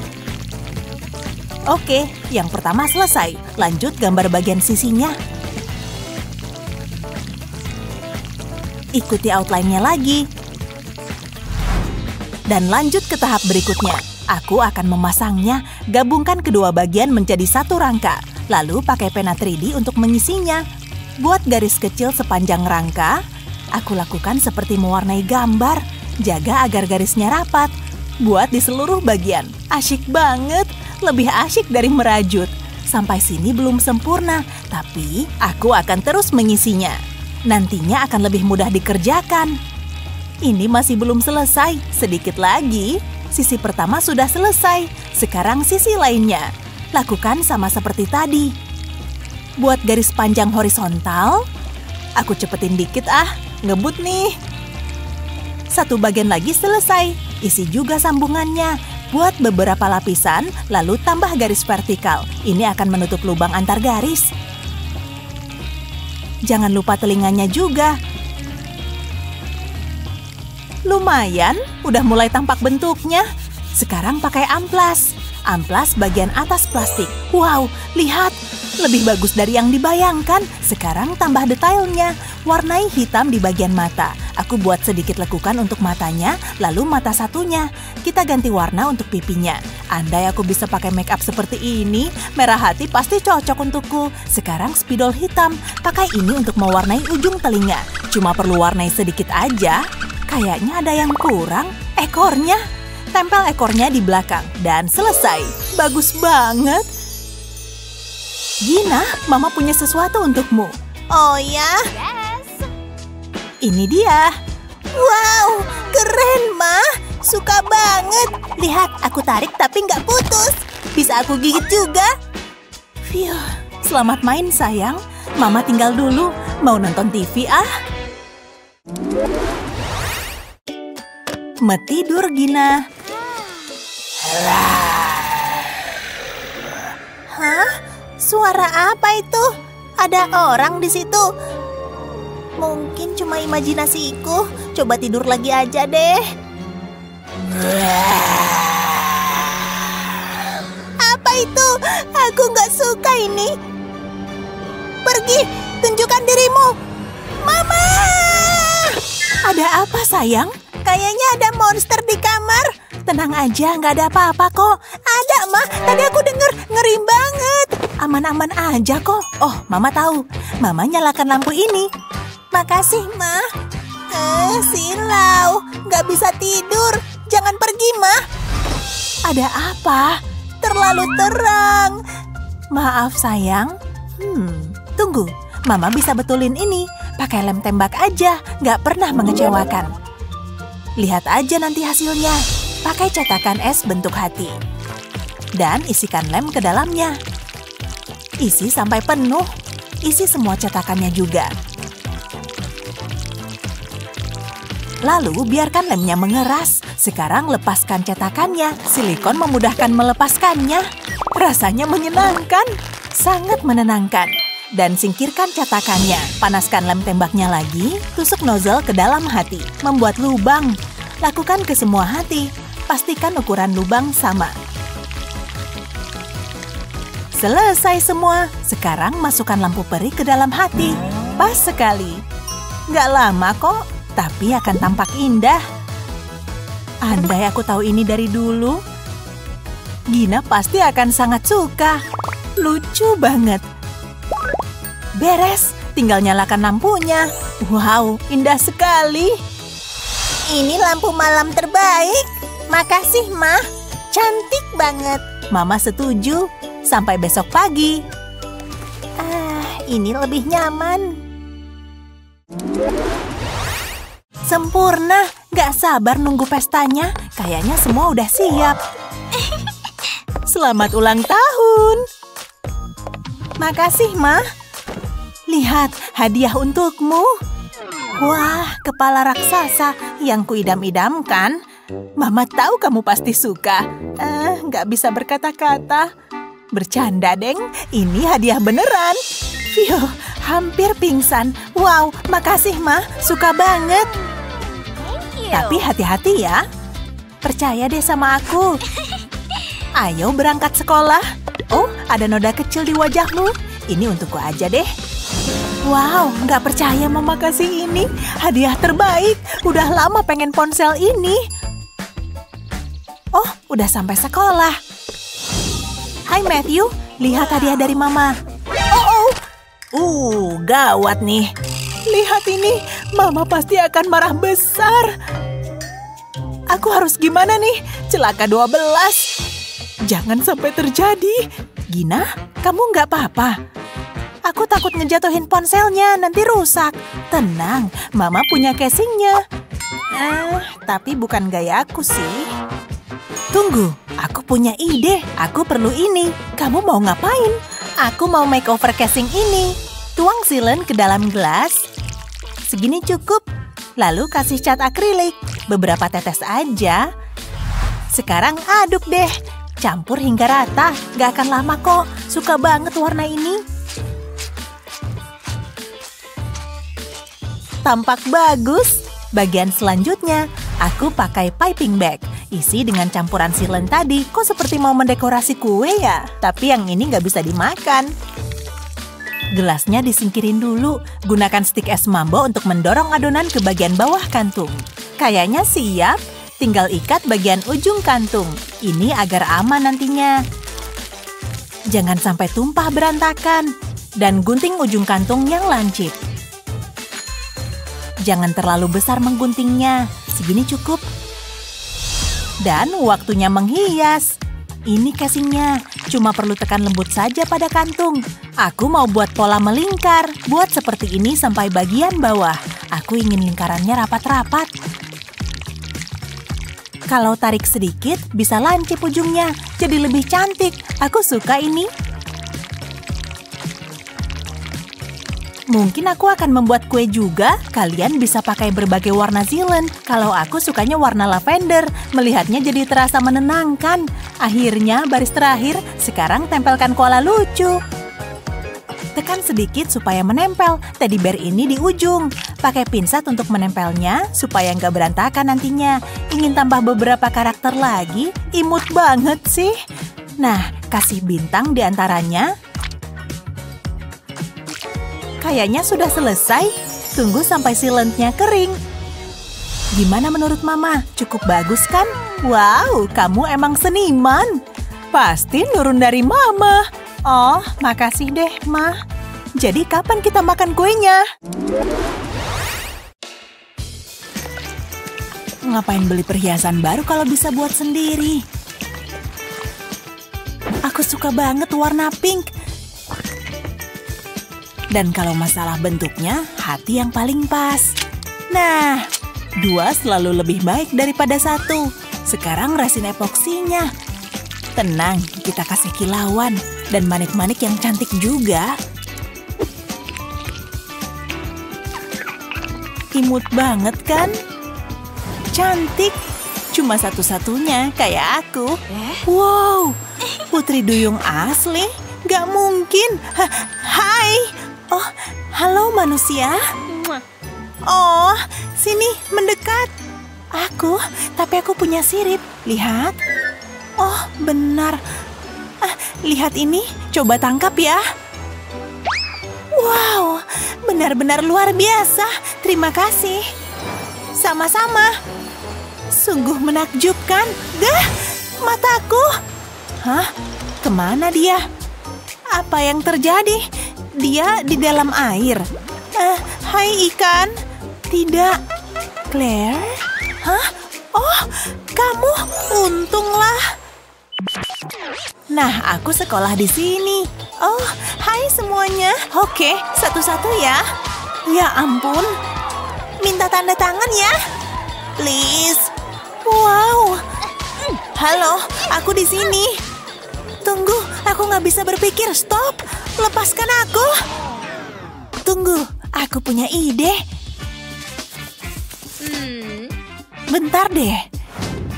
Oke, yang pertama selesai. Lanjut gambar bagian sisinya. Ikuti outline-nya lagi. Dan lanjut ke tahap berikutnya. Aku akan memasangnya. Gabungkan kedua bagian menjadi satu rangka. Lalu pakai pena 3D untuk mengisinya. Buat garis kecil sepanjang rangka. Aku lakukan seperti mewarnai gambar. Jaga agar garisnya rapat. Buat di seluruh bagian. Asyik banget. Lebih asyik dari merajut. Sampai sini belum sempurna. Tapi aku akan terus mengisinya. Nantinya akan lebih mudah dikerjakan. Ini masih belum selesai. Sedikit lagi. Sisi pertama sudah selesai. Sekarang sisi lainnya. Lakukan sama seperti tadi. Buat garis panjang horizontal. Aku cepetin dikit ngebut nih. Satu bagian lagi selesai. Isi juga sambungannya. Buat beberapa lapisan, lalu tambah garis vertikal. Ini akan menutup lubang antar garis. Jangan lupa telinganya juga. Lumayan, udah mulai tampak bentuknya. Sekarang pakai amplas. Amplas bagian atas plastik. Wow, lihat. Lebih bagus dari yang dibayangkan. Sekarang tambah detailnya. Warnai hitam di bagian mata. Aku buat sedikit lekukan untuk matanya, lalu mata satunya. Kita ganti warna untuk pipinya. Andai aku bisa pakai make up seperti ini, merah hati pasti cocok untukku. Sekarang spidol hitam. Pakai ini untuk mewarnai ujung telinga. Cuma perlu warnai sedikit aja. Kayaknya ada yang kurang. Ekornya. Tempel ekornya di belakang. Dan selesai. Bagus banget. Gina, Mama punya sesuatu untukmu. Oh ya? Yes. Ini dia. Wow, keren, Ma. Suka banget. Lihat, aku tarik tapi nggak putus. Bisa aku gigit juga. Phew, selamat main, sayang. Mama tinggal dulu. Mau nonton TV, Tidur, Gina. Hah? Suara apa itu? Ada orang di situ. Mungkin cuma imajinasiku. Coba tidur lagi aja deh. Apa itu? Aku nggak suka ini. Pergi, tunjukkan dirimu. Mama! Ada apa sayang? Kayaknya ada monster di kamar. Tenang aja, nggak ada apa-apa kok. Ada, Ma. Tadi aku dengar ngeri banget. Aman-aman aja kok. Oh, Mama tahu. Mama nyalakan lampu ini. Makasih, Ma. Silau. Nggak bisa tidur. Jangan pergi, Ma. Ada apa? Terlalu terang. Maaf, sayang. Tunggu. Mama bisa betulin ini. Pakai lem tembak aja. Nggak pernah mengecewakan. Lihat aja nanti hasilnya. Pakai cetakan es bentuk hati. Dan isikan lem ke dalamnya. Isi sampai penuh. Isi semua cetakannya juga. Lalu biarkan lemnya mengeras. Sekarang lepaskan cetakannya. Silikon memudahkan melepaskannya. Rasanya menyenangkan. Sangat menenangkan. Dan singkirkan cetakannya. Panaskan lem tembaknya lagi. Tusuk nozzle ke dalam hati. Membuat lubang. Lakukan ke semua hati. Pastikan ukuran lubang sama. Selesai semua. Sekarang masukkan lampu peri ke dalam hati. Pas sekali. Nggak lama kok, tapi akan tampak indah. Andai aku tahu ini dari dulu, Gina pasti akan sangat suka. Lucu banget. Beres, tinggal nyalakan lampunya. Wow, indah sekali. Ini lampu malam terbaik. Makasih, Ma. Cantik banget. Mama setuju. Sampai besok pagi. Ini lebih nyaman. Sempurna. Gak sabar nunggu pestanya. Kayaknya semua udah siap. Selamat ulang tahun. Makasih, Ma. Lihat, hadiah untukmu. Wah, kepala raksasa yang kuidam-idamkan. Mama tahu kamu pasti suka. Nggak bisa berkata-kata. Bercanda, Deng. Ini hadiah beneran. Phew, hampir pingsan. Wow, makasih, Ma. Suka banget. Tapi hati-hati ya. Percaya deh sama aku. Ayo berangkat sekolah. Oh, ada noda kecil di wajahmu. Ini untukku aja deh. Wow, nggak percaya Mama kasih ini. Hadiah terbaik. Udah lama pengen ponsel ini. Oh, udah sampai sekolah. Hai Matthew, lihat hadiah dari Mama. Gawat nih. Lihat ini, Mama pasti akan marah besar. Aku harus gimana nih? Celaka 12. Jangan sampai terjadi. Gina, kamu nggak apa-apa? Aku takut ngejatuhin ponselnya, nanti rusak. Tenang, Mama punya casingnya. Tapi bukan gayaku sih. Tunggu, aku punya ide. Aku perlu ini. Kamu mau ngapain? Aku mau makeover casing ini. Tuang silen ke dalam gelas. Segini cukup. Lalu kasih cat akrilik. Beberapa tetes aja. Sekarang aduk deh. Campur hingga rata. Gak akan lama kok. Suka banget warna ini. Tampak bagus. Bagian selanjutnya, aku pakai piping bag. Isi dengan campuran silen tadi. Kok seperti mau mendekorasi kue ya? Tapi yang ini nggak bisa dimakan. Gelasnya disingkirin dulu. Gunakan stik es mambo untuk mendorong adonan ke bagian bawah kantung. Kayaknya siap. Tinggal ikat bagian ujung kantung. Ini agar aman nantinya. Jangan sampai tumpah berantakan. Dan gunting ujung kantung yang lancip. Jangan terlalu besar mengguntingnya. Segini cukup. Dan waktunya menghias. Ini casingnya. Cuma perlu tekan lembut saja pada kantung. Aku mau buat pola melingkar. Buat seperti ini sampai bagian bawah. Aku ingin lingkarannya rapat-rapat. Kalau tarik sedikit, bisa lancip ujungnya. Jadi lebih cantik. Aku suka ini. Mungkin aku akan membuat kue juga. Kalian bisa pakai berbagai warna silen. Kalau aku sukanya warna lavender. Melihatnya jadi terasa menenangkan. Akhirnya baris terakhir. Sekarang tempelkan koala lucu. Tekan sedikit supaya menempel teddy bear ini di ujung. Pakai pinsat untuk menempelnya supaya nggak berantakan nantinya. Ingin tambah beberapa karakter lagi? Imut banget sih. Nah, kasih bintang di antaranya. Kayaknya sudah selesai. Tunggu sampai silentnya kering. Gimana menurut Mama? Cukup bagus kan? Wow, kamu emang seniman. Pasti nurun dari Mama. Oh, makasih deh, Ma. Jadi kapan kita makan kuenya? Ngapain beli perhiasan baru kalau bisa buat sendiri? Aku suka banget warna pink. Dan kalau masalah bentuknya, hati yang paling pas. Nah, 2 selalu lebih baik daripada 1. Sekarang resin epoksinya. Tenang, kita kasih kilauan dan manik-manik yang cantik juga. Imut banget kan? Cantik. Cuma satu-satunya kayak aku. Wow, putri duyung asli? Gak mungkin. Hai. Oh, halo manusia. Oh, sini mendekat. Tapi aku punya sirip. Lihat. Oh, benar. Lihat ini, coba tangkap ya. Wow, benar-benar luar biasa. Terima kasih. Sama-sama. Sungguh menakjubkan. Dah, mataku. Hah? Kemana dia? Apa yang terjadi? Dia di dalam air. Hai ikan. Tidak. Claire? Hah? Oh, kamu. Untunglah. Nah, aku sekolah di sini. Oh, hai semuanya. Oke, satu-satu ya. Ya ampun. Minta tanda tangan ya. Please. Wow. Halo, aku di sini. Tunggu, aku nggak bisa berpikir. Stop. Lepaskan aku. Tunggu, aku punya ide. Bentar deh.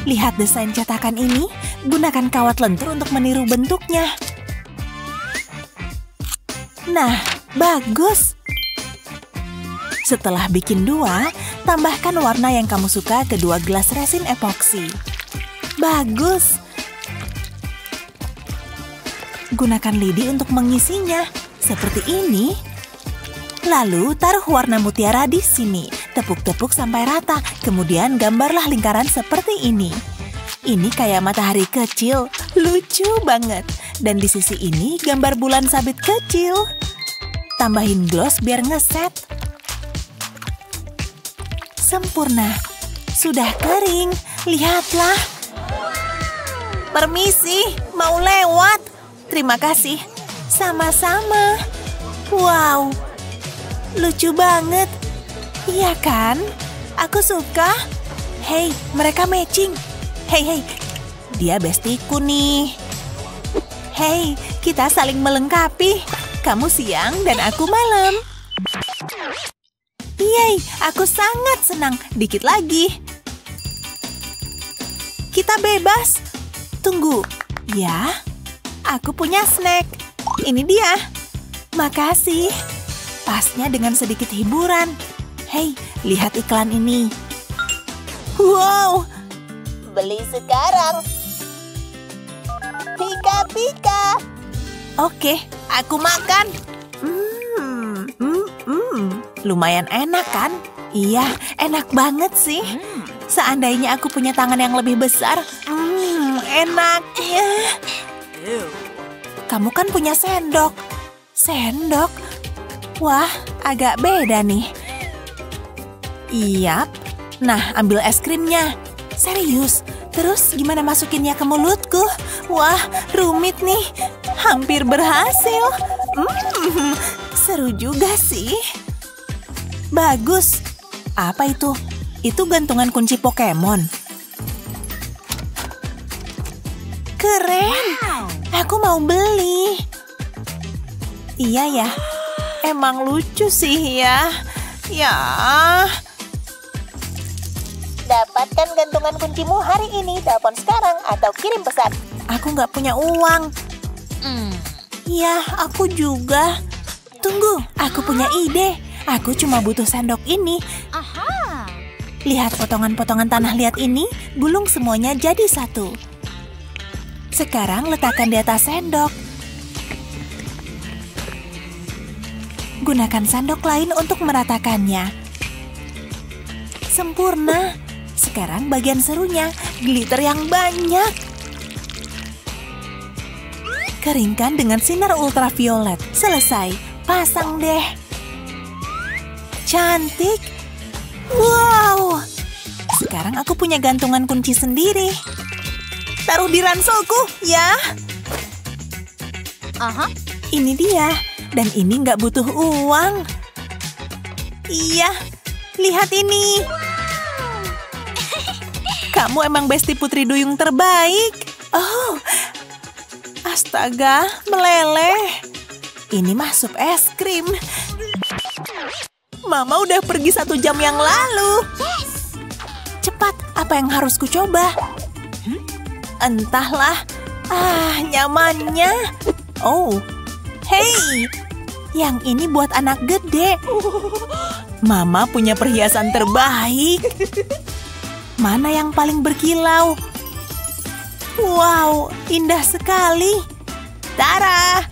Lihat desain cetakan ini. Gunakan kawat lentur untuk meniru bentuknya. Nah, bagus. Setelah bikin 2, tambahkan warna yang kamu suka ke 2 gelas resin epoksi. Bagus. Gunakan lidi untuk mengisinya, seperti ini. Lalu taruh warna mutiara di sini. Tepuk-tepuk sampai rata, kemudian gambarlah lingkaran seperti ini. Ini kayak matahari kecil, lucu banget. Dan di sisi ini gambar bulan sabit kecil. Tambahin gloss biar ngeset. Sempurna. Sudah kering, lihatlah. Permisi, mau lewat. Terima kasih. Sama-sama. Wow, lucu banget. Iya kan? Aku suka. Hei, mereka matching. Hei, dia bestiku nih. Hei, kita saling melengkapi. Kamu siang dan aku malam. Yeay, aku sangat senang. Dikit lagi. Kita bebas. Tunggu. Ya, aku punya snack. Ini dia. Makasih. Pasnya dengan sedikit hiburan. Hei, lihat iklan ini. Wow. Beli sekarang. Pika-pika. Oke, aku makan. Lumayan enak kan? Iya, enak banget sih. Seandainya aku punya tangan yang lebih besar. Enaknya. Kamu kan punya sendok. Sendok? Wah, agak beda nih. Iyap. Nah, ambil es krimnya. Serius? Terus gimana masukinnya ke mulutku? Wah, rumit nih. Hampir berhasil. Seru juga sih. Bagus. Apa itu? Itu gantungan kunci Pokemon. Keren. Aku mau beli. Iya ya. Emang lucu sih ya. Ya. Dapatkan gantungan kuncimu hari ini. Telepon sekarang atau kirim pesan. Aku nggak punya uang. Ya, aku juga. Tunggu, aku punya ide. Aku cuma butuh sendok ini. Lihat potongan-potongan tanah liat ini, gulung semuanya jadi satu. Sekarang letakkan di atas sendok. Gunakan sendok lain untuk meratakannya. Sempurna. Sekarang bagian serunya, glitter yang banyak. Keringkan dengan sinar ultraviolet. Selesai. Pasang deh. Cantik. Wow. Sekarang aku punya gantungan kunci sendiri. Taruh di ranselku, ya. Ini dia. Dan ini nggak butuh uang. Iya. Lihat ini. Kamu emang besti putri duyung terbaik. Oh. Astaga, meleleh. Ini mah sup es krim. Mama udah pergi 1 jam yang lalu. Cepat, apa yang harus ku coba? Entahlah. Nyamannya. Oh, hey. Yang ini buat anak gede. Mama punya perhiasan terbaik. Mana yang paling berkilau? Wow, indah sekali. Tara.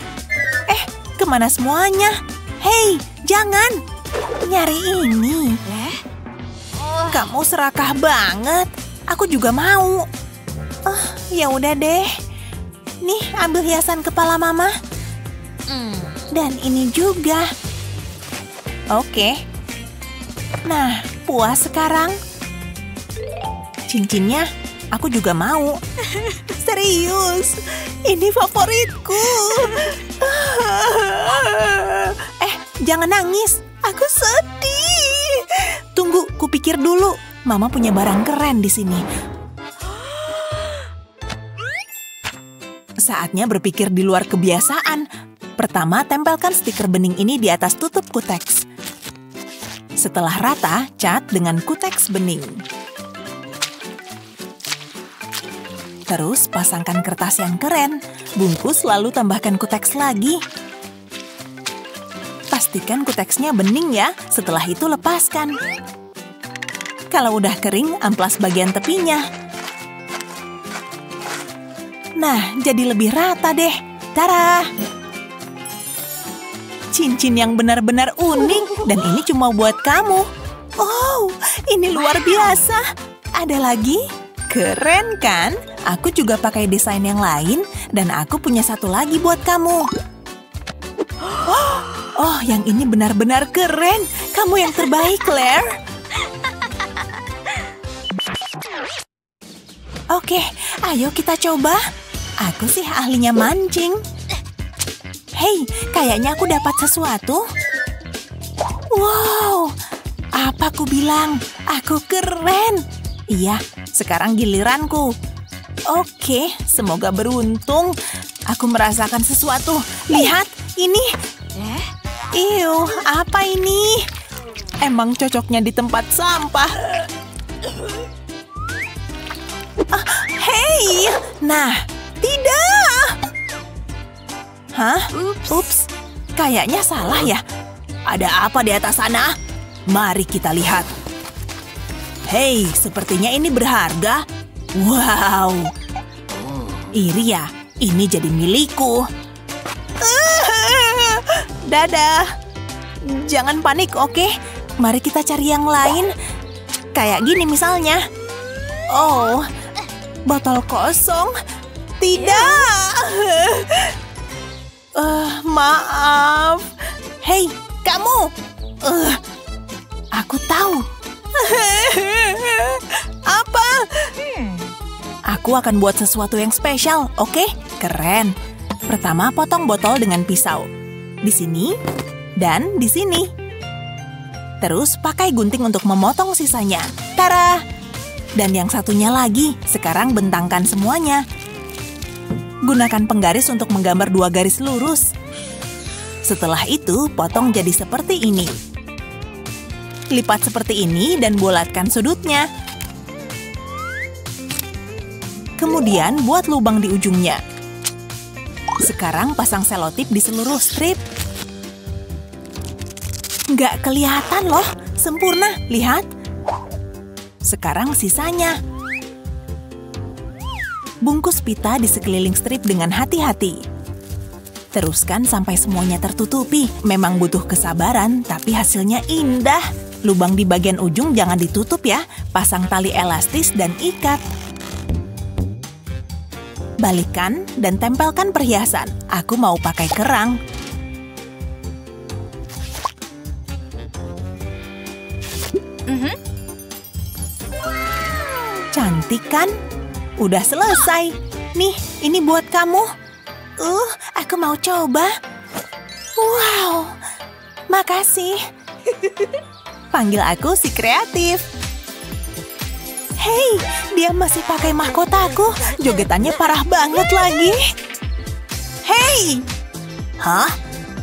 Kemana semuanya? Hei, jangan. Nyari ini. Kamu serakah banget. Aku juga mau. Ya udah deh. Nih, ambil hiasan kepala Mama. Dan ini juga. Oke. Nah, puas sekarang. Cincinnya aku juga mau. Serius, ini favoritku. Jangan nangis. Aku sedih. Tunggu, kupikir dulu. Mama punya barang keren di sini. Saatnya berpikir di luar kebiasaan. Pertama, tempelkan stiker bening ini di atas tutup kuteks. Setelah rata, cat dengan kuteks bening. Terus, pasangkan kertas yang keren. Bungkus lalu tambahkan kuteks lagi. Pastikan kuteksnya bening ya. Setelah itu lepaskan. Kalau udah kering, amplas bagian tepinya. Nah, jadi lebih rata deh. Tara! Cincin yang benar-benar unik. Dan ini cuma buat kamu. Oh, ini luar biasa. Ada lagi? Keren kan? Aku juga pakai desain yang lain. Dan aku punya satu lagi buat kamu. Oh, yang ini benar-benar keren. Kamu yang terbaik, Claire. Oke, ayo kita coba. Aku sih ahlinya mancing. Hei, kayaknya aku dapat sesuatu. Wow, apa aku bilang? Aku keren. Iya, sekarang giliranku. Oke, semoga beruntung. Aku merasakan sesuatu. Lihat, ini. Iuh, apa ini? Emang cocoknya di tempat sampah. Hei, nah, tidak. Hah? Ups, kayaknya salah ya. Ada apa di atas sana? Mari kita lihat. Hei, sepertinya ini berharga. Wow. Iri ya, ini jadi milikku. Dadah. Jangan panik, oke? Mari kita cari yang lain. Kayak gini misalnya. Oh, botol kosong. Tidak. Maaf. Hei, kamu. Aku tahu. Apa? Aku akan buat sesuatu yang spesial, oke? Keren. Pertama, potong botol dengan pisau. Di sini dan di sini. Terus pakai gunting untuk memotong sisanya. Tara! Dan yang satunya lagi, sekarang bentangkan semuanya. Gunakan penggaris untuk menggambar 2 garis lurus. Setelah itu, potong jadi seperti ini. Lipat seperti ini dan bulatkan sudutnya. Kemudian buat lubang di ujungnya. Sekarang pasang selotip di seluruh strip. Nggak kelihatan loh. Sempurna, lihat. Sekarang sisanya. Bungkus pita di sekeliling strip dengan hati-hati. Teruskan sampai semuanya tertutupi. Memang butuh kesabaran, tapi hasilnya indah. Lubang di bagian ujung jangan ditutup ya. Pasang tali elastis dan ikat. Balikkan dan tempelkan perhiasan. Aku mau pakai kerang. Cantik kan? Udah selesai. Nih, ini buat kamu. Aku mau coba. Wow, makasih. Panggil aku si kreatif. Hei, dia masih pakai mahkotaku. Jogetannya parah banget lagi. Hei! Hah?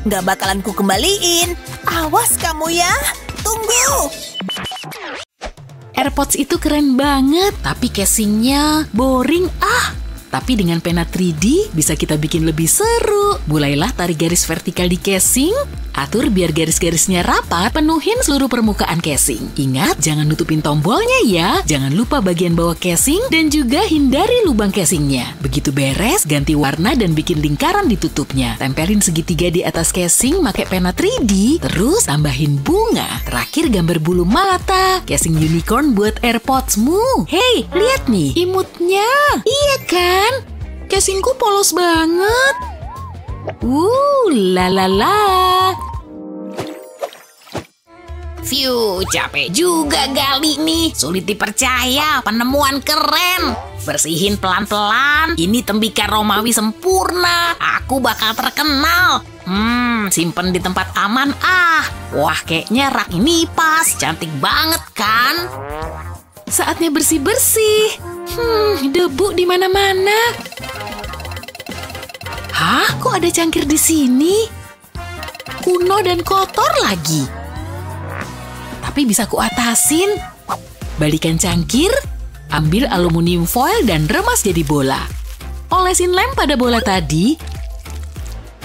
Nggak bakalan ku kembaliin. Awas kamu ya. Tunggu. AirPods itu keren banget, tapi casingnya boring Tapi dengan pena 3D bisa kita bikin lebih seru. Mulailah tarik garis vertikal di casing, atur biar garis-garisnya rapat, penuhin seluruh permukaan casing. Ingat, jangan nutupin tombolnya ya. Jangan lupa bagian bawah casing dan juga hindari lubang casingnya. Begitu beres, ganti warna dan bikin lingkaran di tutupnya. Tempelin segitiga di atas casing pakai pena 3D, terus tambahin bunga. Terakhir gambar bulu mata. Casing unicorn buat AirPods-mu. Hey, lihat nih, imutnya. Iya kan? Casingku polos banget. La. Phew, capek juga gali nih. Sulit dipercaya, penemuan keren. Bersihin pelan-pelan. Ini tembikar Romawi sempurna. Aku bakal terkenal. Simpen di tempat aman Wah, kayaknya rak ini pas. Cantik banget kan? Saatnya bersih-bersih. Debu di mana-mana. Hah? Kok ada cangkir di sini? Kuno dan kotor lagi. Tapi bisa kuatasin. Balikan cangkir, ambil aluminium foil dan remas jadi bola. Olesin lem pada bola tadi.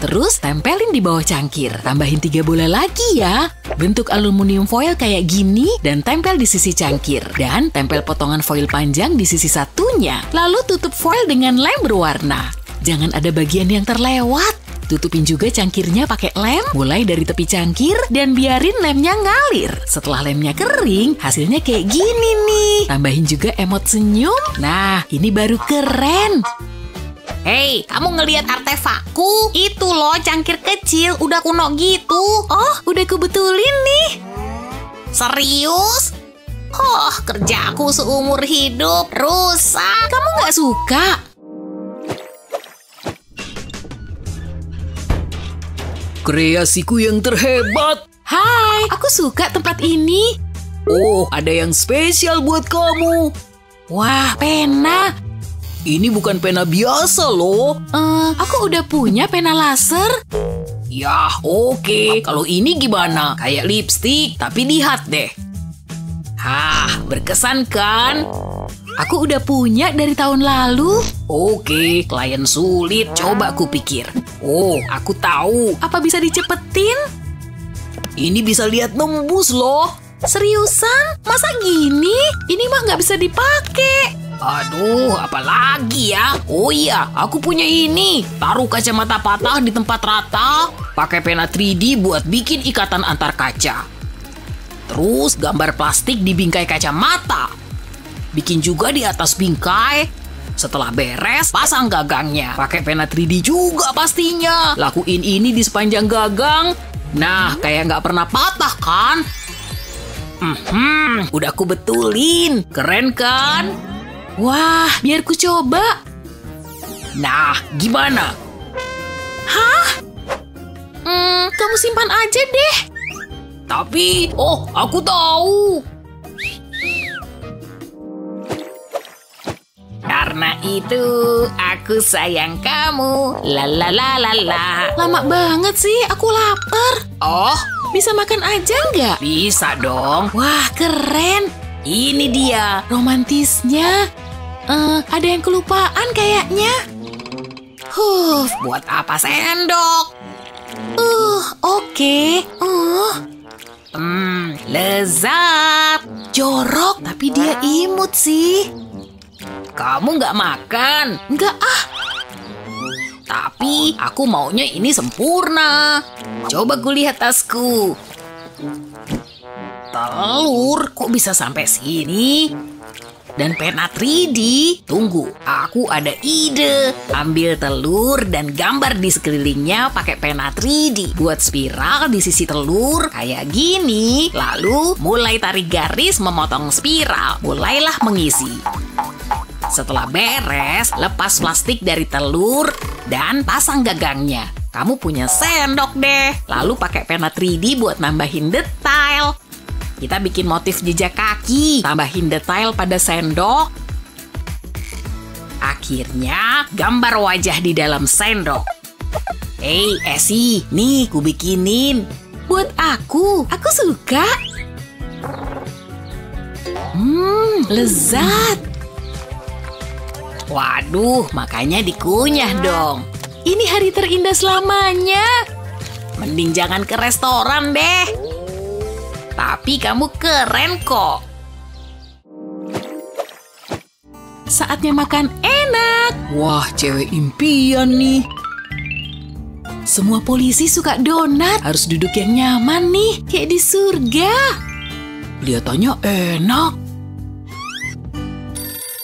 Terus tempelin di bawah cangkir. Tambahin 3 bola lagi ya. Bentuk aluminium foil kayak gini dan tempel di sisi cangkir. Dan tempel potongan foil panjang di sisi satunya. Lalu tutup foil dengan lem berwarna. Jangan ada bagian yang terlewat. Tutupin juga cangkirnya pakai lem, mulai dari tepi cangkir dan biarin lemnya ngalir. Setelah lemnya kering, hasilnya kayak gini nih. Tambahin juga emot senyum. Nah, ini baru keren. Hei, kamu ngelihat artefakku? Itu loh cangkir kecil, udah kuno gitu. Oh, udah kubetulin nih. Serius? Kerjaku seumur hidup rusak. Kamu nggak suka? Kreasiku yang terhebat. Hai, aku suka tempat ini. Oh, ada yang spesial buat kamu. Wah, pena. Ini bukan pena biasa loh. Aku udah punya pena laser. Ya, oke. Kalau ini gimana? Kayak lipstik, tapi lihat deh. Berkesan kan? Aku udah punya dari tahun lalu. Oke, klien sulit. Coba aku pikir. Oh, aku tahu. Apa bisa dicepetin? Ini bisa lihat nembus loh. Seriusan? Masa gini? Ini mah nggak bisa dipakai. Aduh, apalagi ya? Oh iya, aku punya ini. Taruh kacamata patah di tempat rata. Pakai pena 3D buat bikin ikatan antar kaca. Terus gambar plastik di bingkai kacamata. Bikin juga di atas bingkai. Setelah beres, pasang gagangnya. Pakai pena 3D juga pastinya. Lakuin ini di sepanjang gagang. Nah, kayak nggak pernah patah kan? Udah aku betulin. Keren kan? Wah, biar ku coba. Nah, gimana? Kamu simpan aja deh. Tapi, aku tahu. Karena itu, aku sayang kamu. La. Lama banget sih, aku lapar. Oh, bisa makan aja nggak? bisa dong. Wah, keren. Ini dia. Romantisnya. Ada yang kelupaan kayaknya. Buat apa sendok? Oke. Lezat. Jorok, tapi dia imut sih. Kamu nggak makan? Nggak ah. Tapi aku maunya ini sempurna. Coba kulihat tasku. Telur, kok bisa sampai sini? Dan pena 3D. Tunggu, aku ada ide. Ambil telur dan gambar di sekelilingnya pakai pena 3D. Buat spiral di sisi telur kayak gini. Lalu mulai tarik garis memotong spiral. Mulailah mengisi. Setelah beres, lepas plastik dari telur dan pasang gagangnya. Kamu punya sendok deh. Lalu pakai pena 3D buat nambahin detail. Kita bikin motif jejak kaki, tambahin detail pada sendok. Akhirnya, gambar wajah di dalam sendok. Hei, Esi, nih ku bikinin. Buat aku suka. Lezat. Waduh, makanya dikunyah dong. Ini hari terindah selamanya. Mending jangan ke restoran deh. Tapi kamu keren kok. Saatnya makan enak. Wah, cewek impian nih. Semua polisi suka donat. Harus duduk yang nyaman nih, kayak di surga. Kelihatannya enak.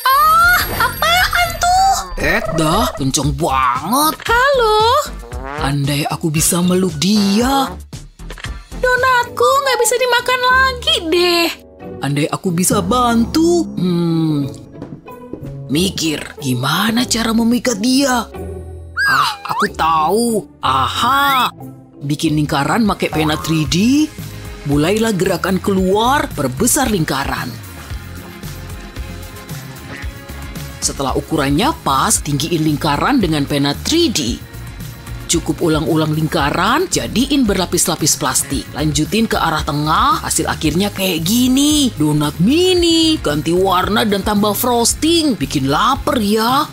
Ah, apaan tuh? Dah, kenceng banget. Halo. Andai aku bisa meluk dia. Donatku nggak bisa dimakan lagi deh. Andai aku bisa bantu. Mikir, gimana cara memikat dia? Ah, aku tahu. Aha. Bikin lingkaran pakai pena 3D. Mulailah gerakan keluar, perbesar lingkaran. Setelah ukurannya pas, tinggiin lingkaran dengan pena 3D. Cukup ulang-ulang lingkaran, jadiin berlapis-lapis plastik. Lanjutin ke arah tengah, hasil akhirnya kayak gini. Donat mini, ganti warna dan tambah frosting. Bikin lapar ya.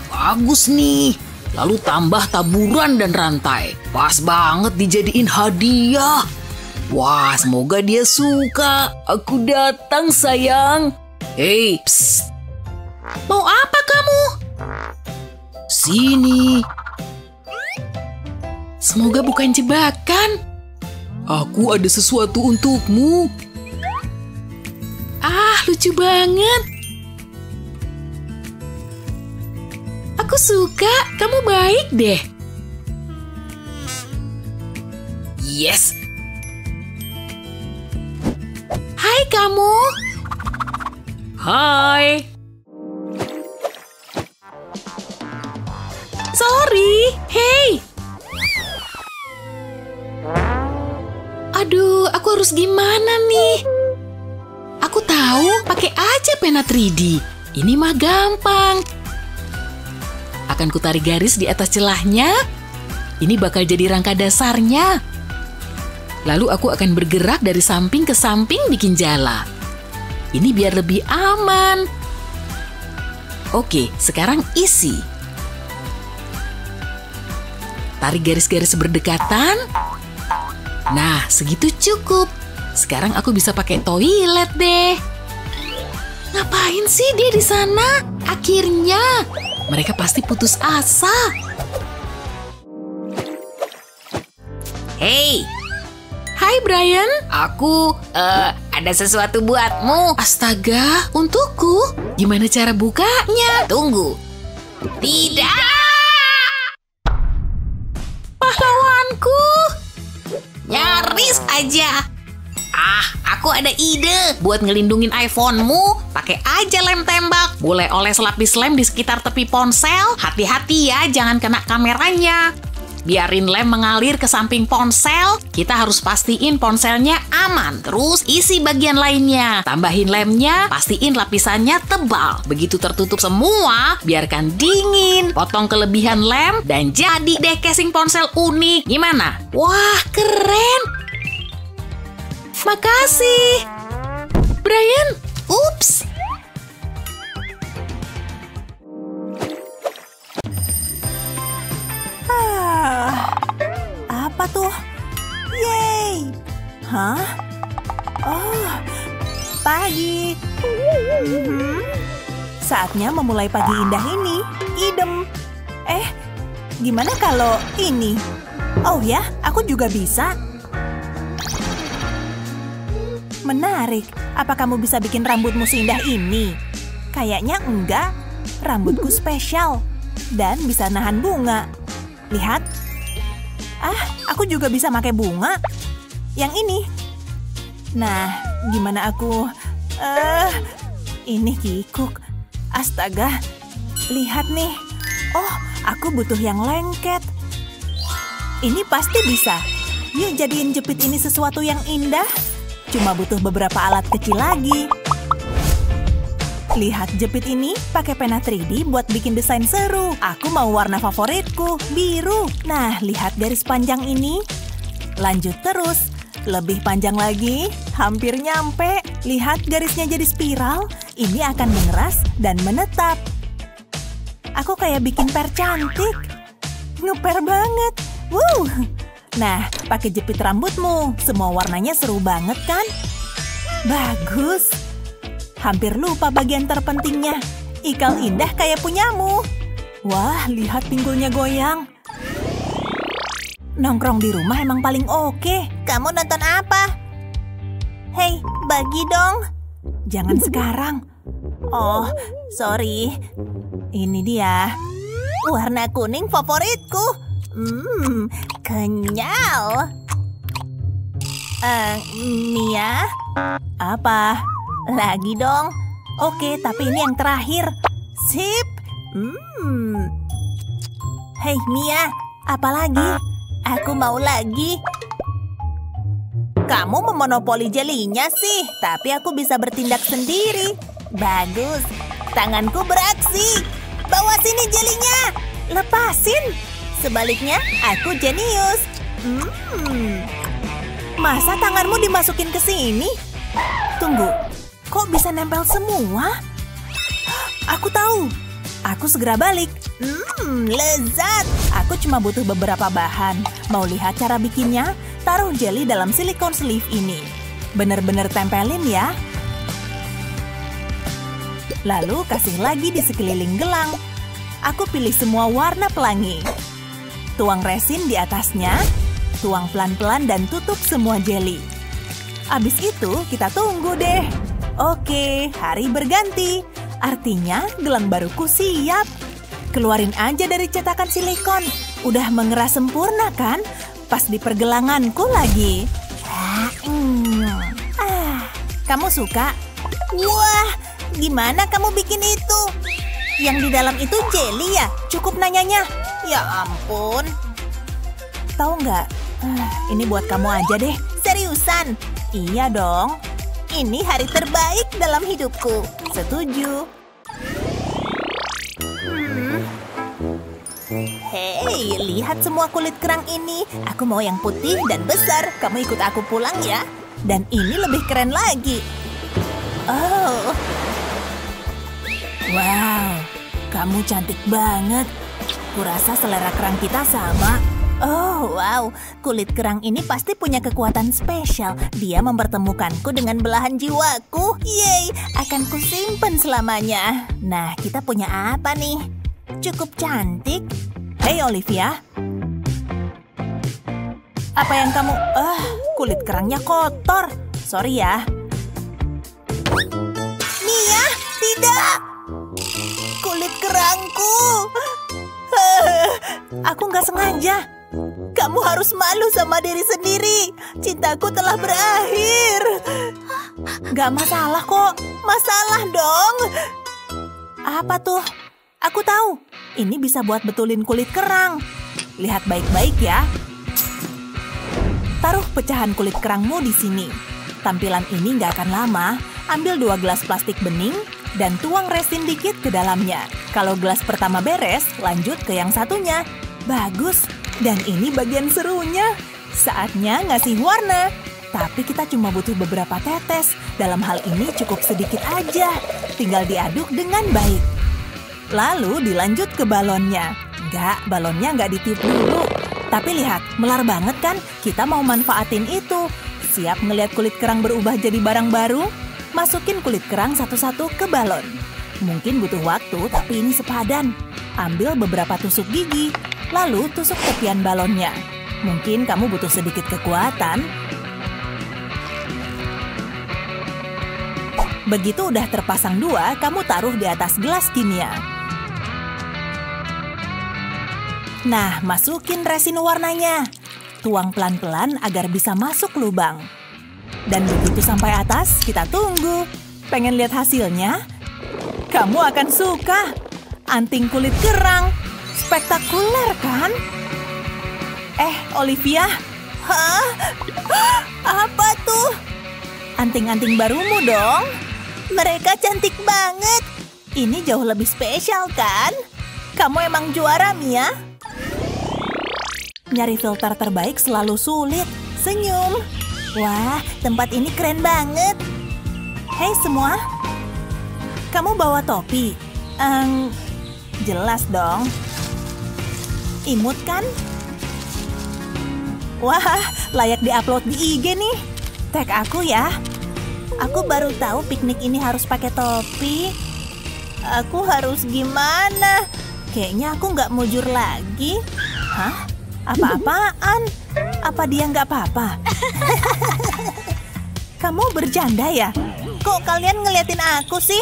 Bagus nih. Lalu tambah taburan dan rantai. Pas banget dijadiin hadiah. Wah, semoga dia suka. Aku datang, sayang. Hei, psst. Mau apa kamu? Sini. Semoga bukan jebakan. Aku ada sesuatu untukmu. Ah, lucu banget. Aku suka, kamu baik deh. Yes. Hai kamu. Hai. Sorry. Hey. Aduh, aku harus gimana nih? Aku tahu, pakai aja pena 3D. Ini mah gampang. Akan kutarik garis di atas celahnya. Ini bakal jadi rangka dasarnya. Lalu aku akan bergerak dari samping ke samping bikin jala. Ini biar lebih aman. Oke, sekarang isi. Tarik garis-garis berdekatan. Nah, segitu cukup. Sekarang aku bisa pakai toilet deh. Ngapain sih dia di sana? Akhirnya, mereka pasti putus asa. Hey. Hai Brian. Aku, ada sesuatu buatmu. Astaga, untukku? Gimana cara bukanya? Tunggu. Tidak. Pahlawanku. Nyaris aja. Ah, aku ada ide. Buat ngelindungin iPhone-mu, pakai aja lem tembak. Boleh oles lapis lem di sekitar tepi ponsel. Hati-hati ya, jangan kena kameranya. Biarin lem mengalir ke samping ponsel. Kita harus pastiin ponselnya aman. Terus isi bagian lainnya. Tambahin lemnya, pastiin lapisannya tebal. Begitu tertutup semua, biarkan dingin. Potong kelebihan lem, dan jadi deh casing ponsel unik. Gimana? Wah, keren! Makasih! Brian, ups! Apa tuh? Yeay! Hah? Oh, pagi. Saatnya memulai pagi indah ini. Idem. Gimana kalau ini? Oh ya, aku juga bisa. Menarik. Apa kamu bisa bikin rambutmu seindah ini? Kayaknya enggak. Rambutku spesial. Dan bisa nahan bunga. Lihat. Aku juga bisa pakai bunga. Yang ini. Nah, gimana aku... Ini kikuk. Astaga. Lihat nih. Oh, aku butuh yang lengket. Ini pasti bisa. Yuk jadiin jepit ini sesuatu yang indah. Cuma butuh beberapa alat kecil lagi. Lihat jepit ini pakai pena 3D buat bikin desain seru. Aku mau warna favoritku, biru. Nah, lihat garis panjang ini. Lanjut terus. Lebih panjang lagi. Hampir nyampe. Lihat garisnya jadi spiral. Ini akan mengeras dan menetap. Aku kayak bikin per cantik. Ngeper banget. Wuh. Nah, pakai jepit rambutmu. Semua warnanya seru banget kan? Bagus. Hampir lupa bagian terpentingnya. Ikal indah kayak punyamu. Wah, lihat pinggulnya goyang. Nongkrong di rumah emang paling oke. Kamu nonton apa? Hei, bagi dong. Jangan sekarang. Oh, sorry. Ini dia. Warna kuning favoritku. Kenyal. Mia? Apa? Lagi dong. Oke, tapi ini yang terakhir. Sip. Hei, Mia. Apa lagi? Aku mau lagi. Kamu memonopoli jelinya sih. Tapi aku bisa bertindak sendiri. Bagus. Tanganku beraksi. Bawa sini jelinya. Lepasin. Sebaliknya, aku jenius. Masa tanganmu dimasukin ke sini? Tunggu, kok bisa nempel semua? Aku tahu. Aku segera balik. Lezat. Aku cuma butuh beberapa bahan. Mau lihat cara bikinnya? Taruh jeli dalam silikon sleeve ini. Bener-bener tempelin ya. Lalu kasih lagi di sekeliling gelang. Aku pilih semua warna pelangi. Tuang resin di atasnya. Tuang pelan-pelan dan tutup semua jeli. Abis itu kita tunggu deh. Oke, hari berganti. Artinya gelang baruku siap. Keluarin aja dari cetakan silikon. Udah mengeras sempurna kan? Pas di pergelanganku lagi. Kamu suka? Wah, gimana kamu bikin itu? Yang di dalam itu jelly ya? Cukup nanyanya. Ya ampun. Tahu nggak? Ini buat kamu aja deh. Seriusan? Iya dong. Ini hari terbaik dalam hidupku. Setuju. Hei, lihat semua kulit kerang ini. Aku mau yang putih dan besar. Kamu ikut aku pulang ya. Dan ini lebih keren lagi. Oh. Wow, kamu cantik banget. Kurasa selera kerang kita sama. Oh, wow. Kulit kerang ini pasti punya kekuatan spesial. Dia mempertemukanku dengan belahan jiwaku. Yeay, akan kusimpan selamanya. Nah, kita punya apa nih? Cukup cantik. Hei, Olivia. Apa yang kamu... kulit kerangnya kotor. Sorry ya. Mia, tidak! Kulit kerangku. Aku nggak sengaja. Kamu harus malu sama diri sendiri. Cintaku telah berakhir. Gak masalah kok. Masalah dong. Apa tuh? Aku tahu. Ini bisa buat betulin kulit kerang. Lihat baik-baik ya. Taruh pecahan kulit kerangmu di sini. Tampilan ini gak akan lama. Ambil 2 gelas plastik bening dan tuang resin dikit ke dalamnya. Kalau gelas pertama beres, lanjut ke yang satunya. Bagus. Dan ini bagian serunya. Saatnya ngasih warna. Tapi kita cuma butuh beberapa tetes. Dalam hal ini cukup sedikit aja. Tinggal diaduk dengan baik. Lalu dilanjut ke balonnya. Balonnya nggak ditiup dulu. Tapi lihat, melar banget kan? Kita mau manfaatin itu. Siap ngelihat kulit kerang berubah jadi barang baru? Masukin kulit kerang satu-satu ke balon. Mungkin butuh waktu, tapi ini sepadan. Ambil beberapa tusuk gigi, lalu tusuk tepian balonnya. Mungkin kamu butuh sedikit kekuatan. Begitu udah terpasang dua, kamu taruh di atas gelas kimia. Nah, masukin resin warnanya. Tuang pelan-pelan agar bisa masuk lubang. Dan begitu sampai atas, kita tunggu. Pengen lihat hasilnya? Kamu akan suka. Anting kulit kerang. Spektakuler kan? Olivia. Hah? Apa tuh? Anting-anting barumu dong. Mereka cantik banget. Ini jauh lebih spesial kan? Kamu emang juara, Mia. Nyari filter terbaik selalu sulit. Senyum. Wah, tempat ini keren banget. Hei semua. Kamu bawa topi? Jelas dong. Imut kan? Wah, layak diupload di IG nih. Tag aku ya. Aku baru tahu piknik ini harus pakai topi. Aku harus gimana? Kayaknya aku nggak mujur lagi. Hah? Apa-apaan? Apa dia nggak apa-apa? Kamu bercanda ya? Kok kalian ngeliatin aku sih?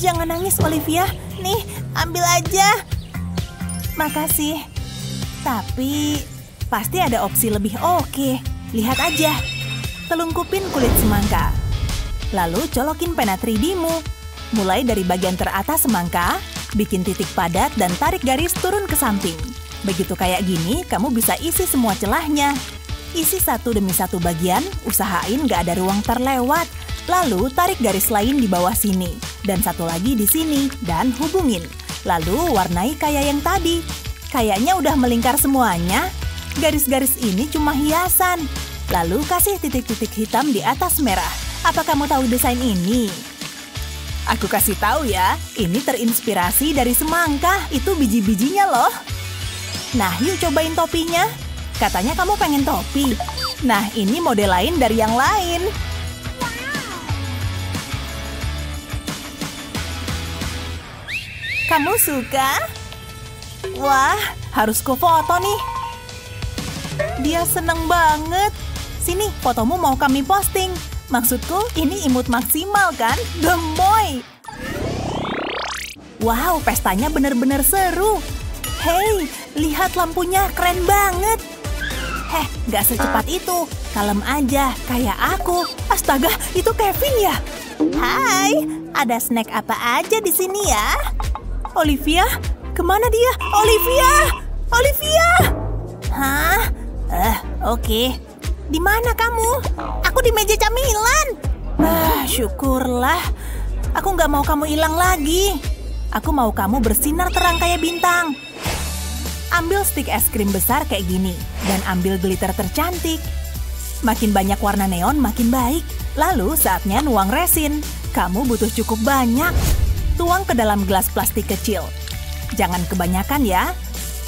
Jangan nangis, Olivia. Nih, ambil aja. Makasih. Tapi, pasti ada opsi lebih oke. Lihat aja. Telungkupin kulit semangka. Lalu colokin pena 3D-mu. Mulai dari bagian teratas semangka, bikin titik padat dan tarik garis turun ke samping. Begitu kayak gini, kamu bisa isi semua celahnya. Isi satu demi satu bagian, usahain nggak ada ruang terlewat. Lalu tarik garis lain di bawah sini, dan satu lagi di sini, dan hubungin. Lalu warnai kayak yang tadi. Kayaknya udah melingkar semuanya. Garis-garis ini cuma hiasan. Lalu kasih titik-titik hitam di atas merah. Apa kamu tahu desain ini? Aku kasih tahu ya, ini terinspirasi dari semangka. Itu biji-bijinya loh. Nah, yuk cobain topinya. Katanya kamu pengen topi. Nah, ini model lain dari yang lain. Kamu suka? Wah, harus ku foto nih. Dia seneng banget. Sini, fotomu mau kami posting. Maksudku, ini imut maksimal kan? Gemoy! Wow, pestanya bener-bener seru. Hei, lihat lampunya, keren banget. Gak secepat itu. Kalem aja, kayak aku. Astaga, itu Kevin ya? Hai, ada snack apa aja di sini ya? Olivia? Kemana dia? Olivia! Olivia! Hah? Oke. Di mana kamu? Aku di meja camilan. Syukurlah. Aku gak mau kamu hilang lagi. Aku mau kamu bersinar terang kayak bintang. Ambil stik es krim besar kayak gini. Dan ambil glitter tercantik. Makin banyak warna neon, makin baik. Lalu saatnya nuang resin. Kamu butuh cukup banyak. Tuang ke dalam gelas plastik kecil. Jangan kebanyakan ya.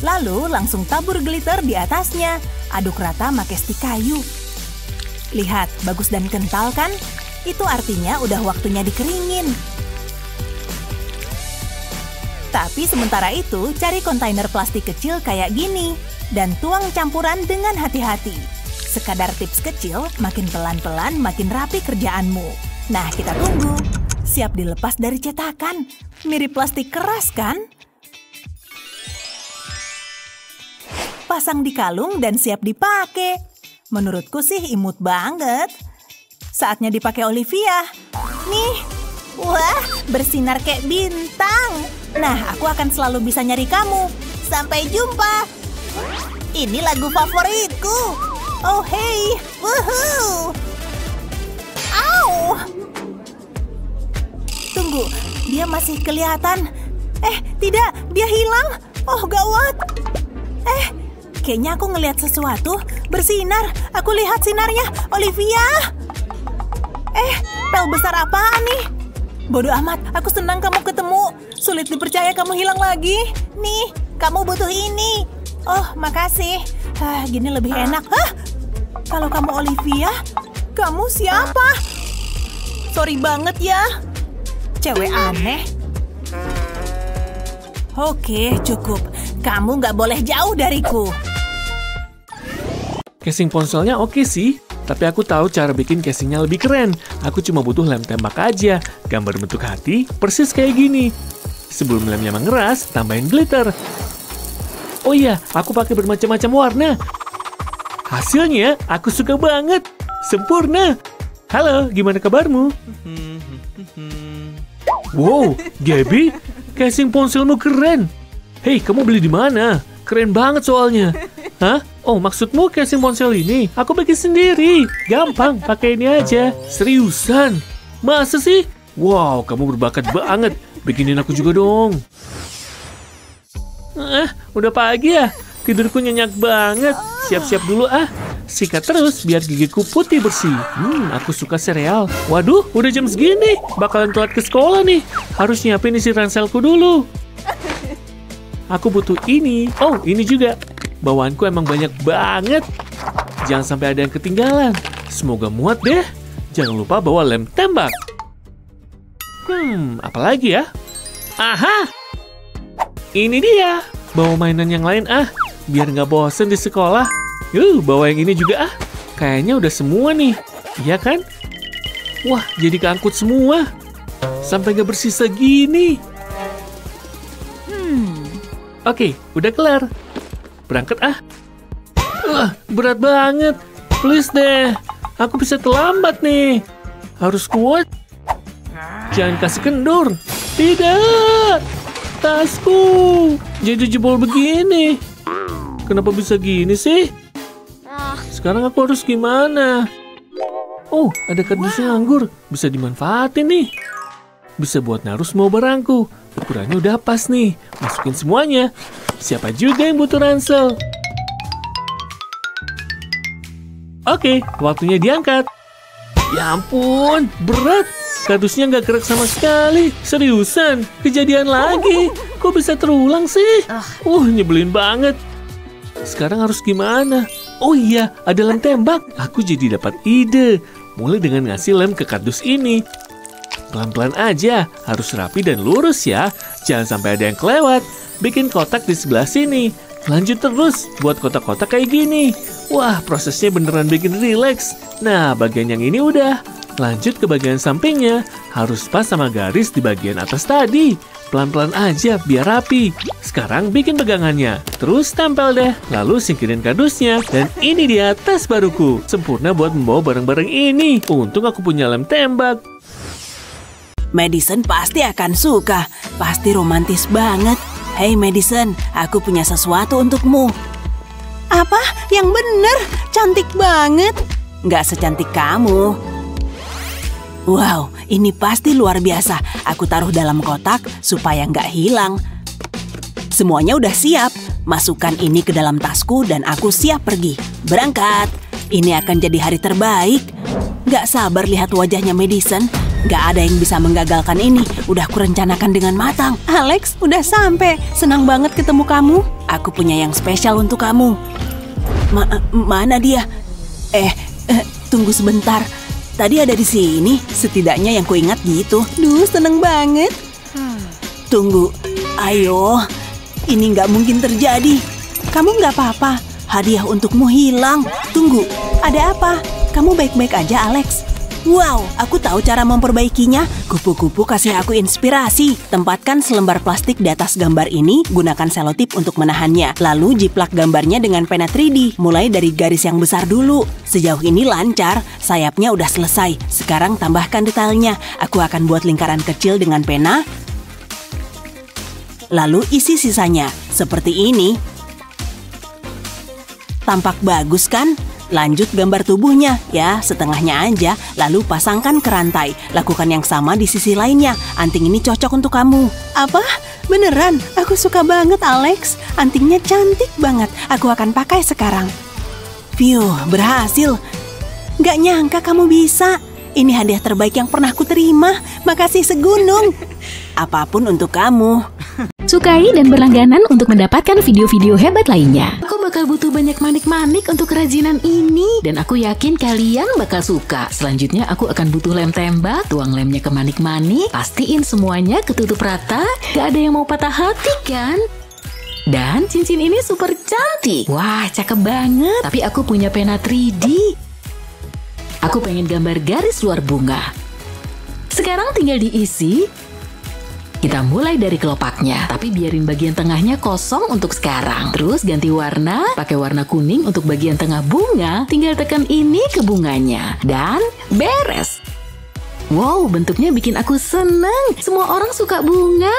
Lalu langsung tabur glitter di atasnya. Aduk rata pakai stik kayu. Lihat, bagus dan kental kan? Itu artinya udah waktunya dikeringin. Tapi sementara itu, cari kontainer plastik kecil kayak gini. Dan tuang campuran dengan hati-hati. Sekadar tips kecil, makin pelan-pelan makin rapi kerjaanmu. Nah, kita tunggu. Siap dilepas dari cetakan. Mirip plastik keras kan? Pasang di kalung dan siap dipakai. Menurutku sih imut banget. Saatnya dipakai Olivia. Nih, wah, bersinar kayak bintang. Nah, aku akan selalu bisa nyari kamu. Sampai jumpa. Ini lagu favoritku. Oh, hey, woohoo. Au. Tunggu, dia masih kelihatan. Tidak, dia hilang. Oh, gawat. Kayaknya aku ngelihat sesuatu. Bersinar. Aku lihat sinarnya. Olivia. Pel besar apaan nih? Bodoh amat. Aku senang kamu ketemu. Sulit dipercaya kamu hilang lagi. Nih, kamu butuh ini. Oh, makasih. Gini lebih enak. Hah? Kalau kamu Olivia, Kamu siapa? Sorry banget ya. Cewek aneh. Oke, cukup. Kamu nggak boleh jauh dariku. Casing ponselnya oke sih, tapi aku tahu cara bikin casingnya lebih keren. Aku cuma butuh lem tembak aja. Gambar bentuk hati, persis kayak gini. Sebelum lemnya mengeras, tambahin glitter. Oh iya, aku pakai bermacam-macam warna. Hasilnya, aku suka banget. Sempurna. Halo, gimana kabarmu? Wow, Gaby, casing ponselmu keren. Hei, kamu beli di mana? Keren banget soalnya. Hah? Oh, maksudmu casing ponsel ini? Aku bikin sendiri. Gampang, pakai ini aja. Seriusan? Masa sih? Wow, kamu berbakat banget. Bikinin aku juga dong. Udah pagi ya? Tidurku nyenyak banget. Siap-siap dulu ah. Sikat terus biar gigiku putih bersih. Aku suka sereal. Waduh, udah jam segini. Bakalan telat ke sekolah nih. Harus nyiapin isi ranselku dulu. Aku butuh ini. Oh, ini juga. Bawaanku emang banyak banget. Jangan sampai ada yang ketinggalan. Semoga muat deh. Jangan lupa bawa lem tembak. Apa lagi ya? Aha! Ini dia. Bawa mainan yang lain ah. Biar nggak bosen di sekolah. Bawa yang ini juga ah. Kayaknya udah semua nih. Iya kan? Wah, jadi keangkut semua. Sampai nggak bersisa gini. Oke, udah kelar. Berangkat ah. Berat banget. Please deh. Aku bisa terlambat nih. Harus kuat. Jangan kasih kendur. Tidak. Tasku. Jadi jebol begini. Kenapa bisa gini sih? Sekarang aku harus gimana? Oh, ada kardus nganggur. Bisa dimanfaatin nih. Bisa buat naruh semua barangku. Ukurannya udah pas nih. Masukin semuanya. Siapa juga yang butuh ransel? Oke, waktunya diangkat. Ya ampun, berat. Kardusnya nggak gerak sama sekali. Seriusan, kejadian lagi. Kok bisa terulang sih? Nyebelin banget. Sekarang harus gimana? Oh iya, ada lem tembak. Aku jadi dapat ide. Mulai dengan ngasih lem ke kardus ini. Pelan-pelan aja, harus rapi dan lurus ya. Jangan sampai ada yang kelewat. Bikin kotak di sebelah sini. Lanjut terus, buat kotak-kotak kayak gini. Wah, prosesnya beneran bikin rileks. Nah, bagian yang ini udah. Lanjut ke bagian sampingnya. Harus pas sama garis di bagian atas tadi. Pelan-pelan aja biar rapi. Sekarang bikin pegangannya. Terus tempel deh. Lalu singkirin kardusnya. Dan ini dia tas baruku. Sempurna buat membawa barang-barang ini. Untung aku punya lem tembak. Madison pasti akan suka. Pasti romantis banget. Hey Madison, aku punya sesuatu untukmu. Apa? Yang bener? Cantik banget. Nggak secantik kamu. Wow, ini pasti luar biasa. Aku taruh dalam kotak supaya nggak hilang. Semuanya udah siap. Masukkan ini ke dalam tasku dan aku siap pergi. Berangkat. Ini akan jadi hari terbaik. Nggak sabar lihat wajahnya Madison. Nggak ada yang bisa menggagalkan ini. Udah kurencanakan dengan matang. Alex, udah sampai. Senang banget ketemu kamu. Aku punya yang spesial untuk kamu. Mana dia? Tunggu sebentar. Tadi ada di sini, setidaknya yang kuingat gitu. Duh, seneng banget. Tunggu, ayo. Ini nggak mungkin terjadi. Kamu nggak apa-apa. Hadiah untukmu hilang. Tunggu, ada apa? Kamu baik-baik aja, Alex? Wow, aku tahu cara memperbaikinya. Kupu-kupu kasih aku inspirasi. Tempatkan selembar plastik di atas gambar ini, gunakan selotip untuk menahannya. Lalu jiplak gambarnya dengan pena 3D. Mulai dari garis yang besar dulu. Sejauh ini lancar, sayapnya udah selesai. Sekarang tambahkan detailnya. Aku akan buat lingkaran kecil dengan pena. Lalu isi sisanya, seperti ini. Tampak bagus kan? Lanjut gambar tubuhnya, ya setengahnya aja, lalu pasangkan ke rantai. Lakukan yang sama di sisi lainnya. Anting ini cocok untuk kamu. Apa? Beneran? Aku suka banget, Alex. Antingnya cantik banget. Aku akan pakai sekarang. Phew, berhasil. Gak nyangka kamu bisa. Ini hadiah terbaik yang pernah ku terima. Makasih segunung. Apapun untuk kamu. Sukai dan berlangganan untuk mendapatkan video-video hebat lainnya. bakal butuh banyak manik-manik untuk kerajinan ini. Dan aku yakin kalian bakal suka. Selanjutnya aku akan butuh lem tembak. Tuang lemnya ke manik-manik. Pastiin semuanya ketutup rata. Gak ada yang mau patah hati kan? Dan cincin ini super cantik. Wah, cakep banget. Tapi aku punya pena 3D. Aku pengen gambar garis luar bunga. Sekarang tinggal diisi. Kita mulai dari kelopaknya, tapi biarin bagian tengahnya kosong untuk sekarang. Terus ganti warna, pakai warna kuning untuk bagian tengah bunga. Tinggal tekan ini ke bunganya. Dan beres. Wow, bentuknya bikin aku seneng. Semua orang suka bunga.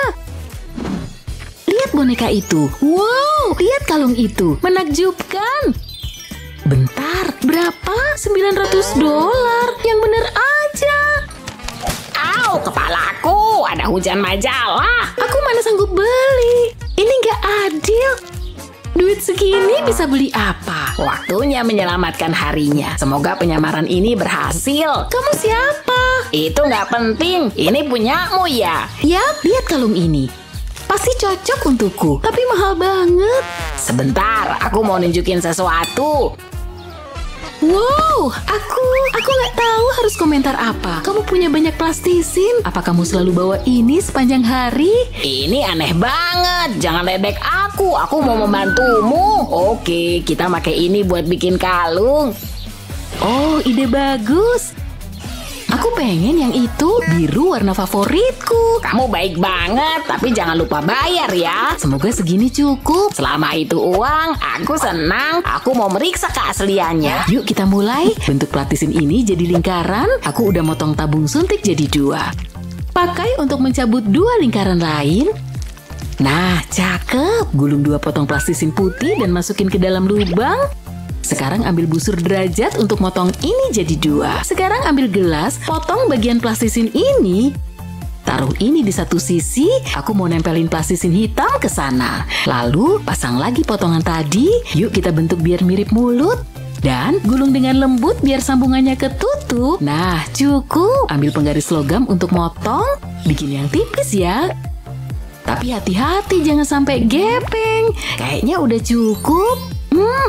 Lihat boneka itu. Wow, lihat kalung itu. Menakjubkan. Bentar, berapa? $900. Yang bener aja. Au, kepalaku. Ada hujan majalah. Aku mana sanggup beli. Ini nggak adil. Duit segini bisa beli apa? Waktunya menyelamatkan harinya. Semoga penyamaran ini berhasil. Kamu siapa? Itu nggak penting. Ini punyamu ya. Yap, lihat kalung ini. Pasti cocok untukku, tapi mahal banget. Sebentar, aku mau nunjukin sesuatu. Wow, aku nggak tahu harus komentar apa. Kamu punya banyak plastisin. Apa kamu selalu bawa ini sepanjang hari? Ini aneh banget. Jangan ledek aku. Aku mau membantumu. Oke, kita pakai ini buat bikin kalung. Oh, ide bagus. Aku pengen yang itu, biru warna favoritku. Kamu baik banget, tapi jangan lupa bayar ya. Semoga segini cukup. Selama itu uang, aku senang. Aku mau meriksa keasliannya. Yuk kita mulai. Bentuk plastisin ini jadi lingkaran. Aku udah motong tabung suntik jadi 2. Pakai untuk mencabut 2 lingkaran lain. Nah, cakep. Gulung 2 potong plastisin putih dan masukin ke dalam lubang. Sekarang ambil busur derajat untuk motong ini jadi 2. Sekarang ambil gelas, potong bagian plastisin ini. Taruh ini di satu sisi, aku mau nempelin plastisin hitam ke sana. Lalu pasang lagi potongan tadi. Yuk kita bentuk biar mirip mulut. Dan gulung dengan lembut biar sambungannya ketutup. Nah, cukup. Ambil penggaris logam untuk motong. Bikin yang tipis ya. Tapi hati-hati jangan sampai gepeng. Kayaknya udah cukup.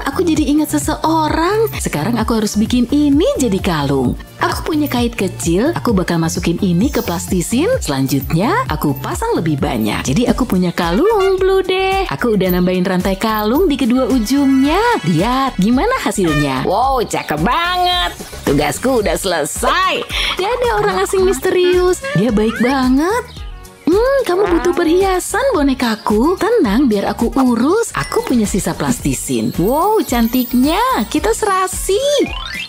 Aku jadi ingat seseorang. Sekarang aku harus bikin ini jadi kalung. Aku punya kait kecil. Aku bakal masukin ini ke plastisin. Selanjutnya, aku pasang lebih banyak. Jadi aku punya kalung blue deh. Aku udah nambahin rantai kalung di kedua ujungnya. Lihat, gimana hasilnya? Wow, cakep banget. Tugasku udah selesai. Dia ada orang asing misterius. Dia baik banget. Kamu butuh perhiasan bonekaku? Tenang, biar aku urus. Aku punya sisa plastisin. Wow, cantiknya. Kita serasi.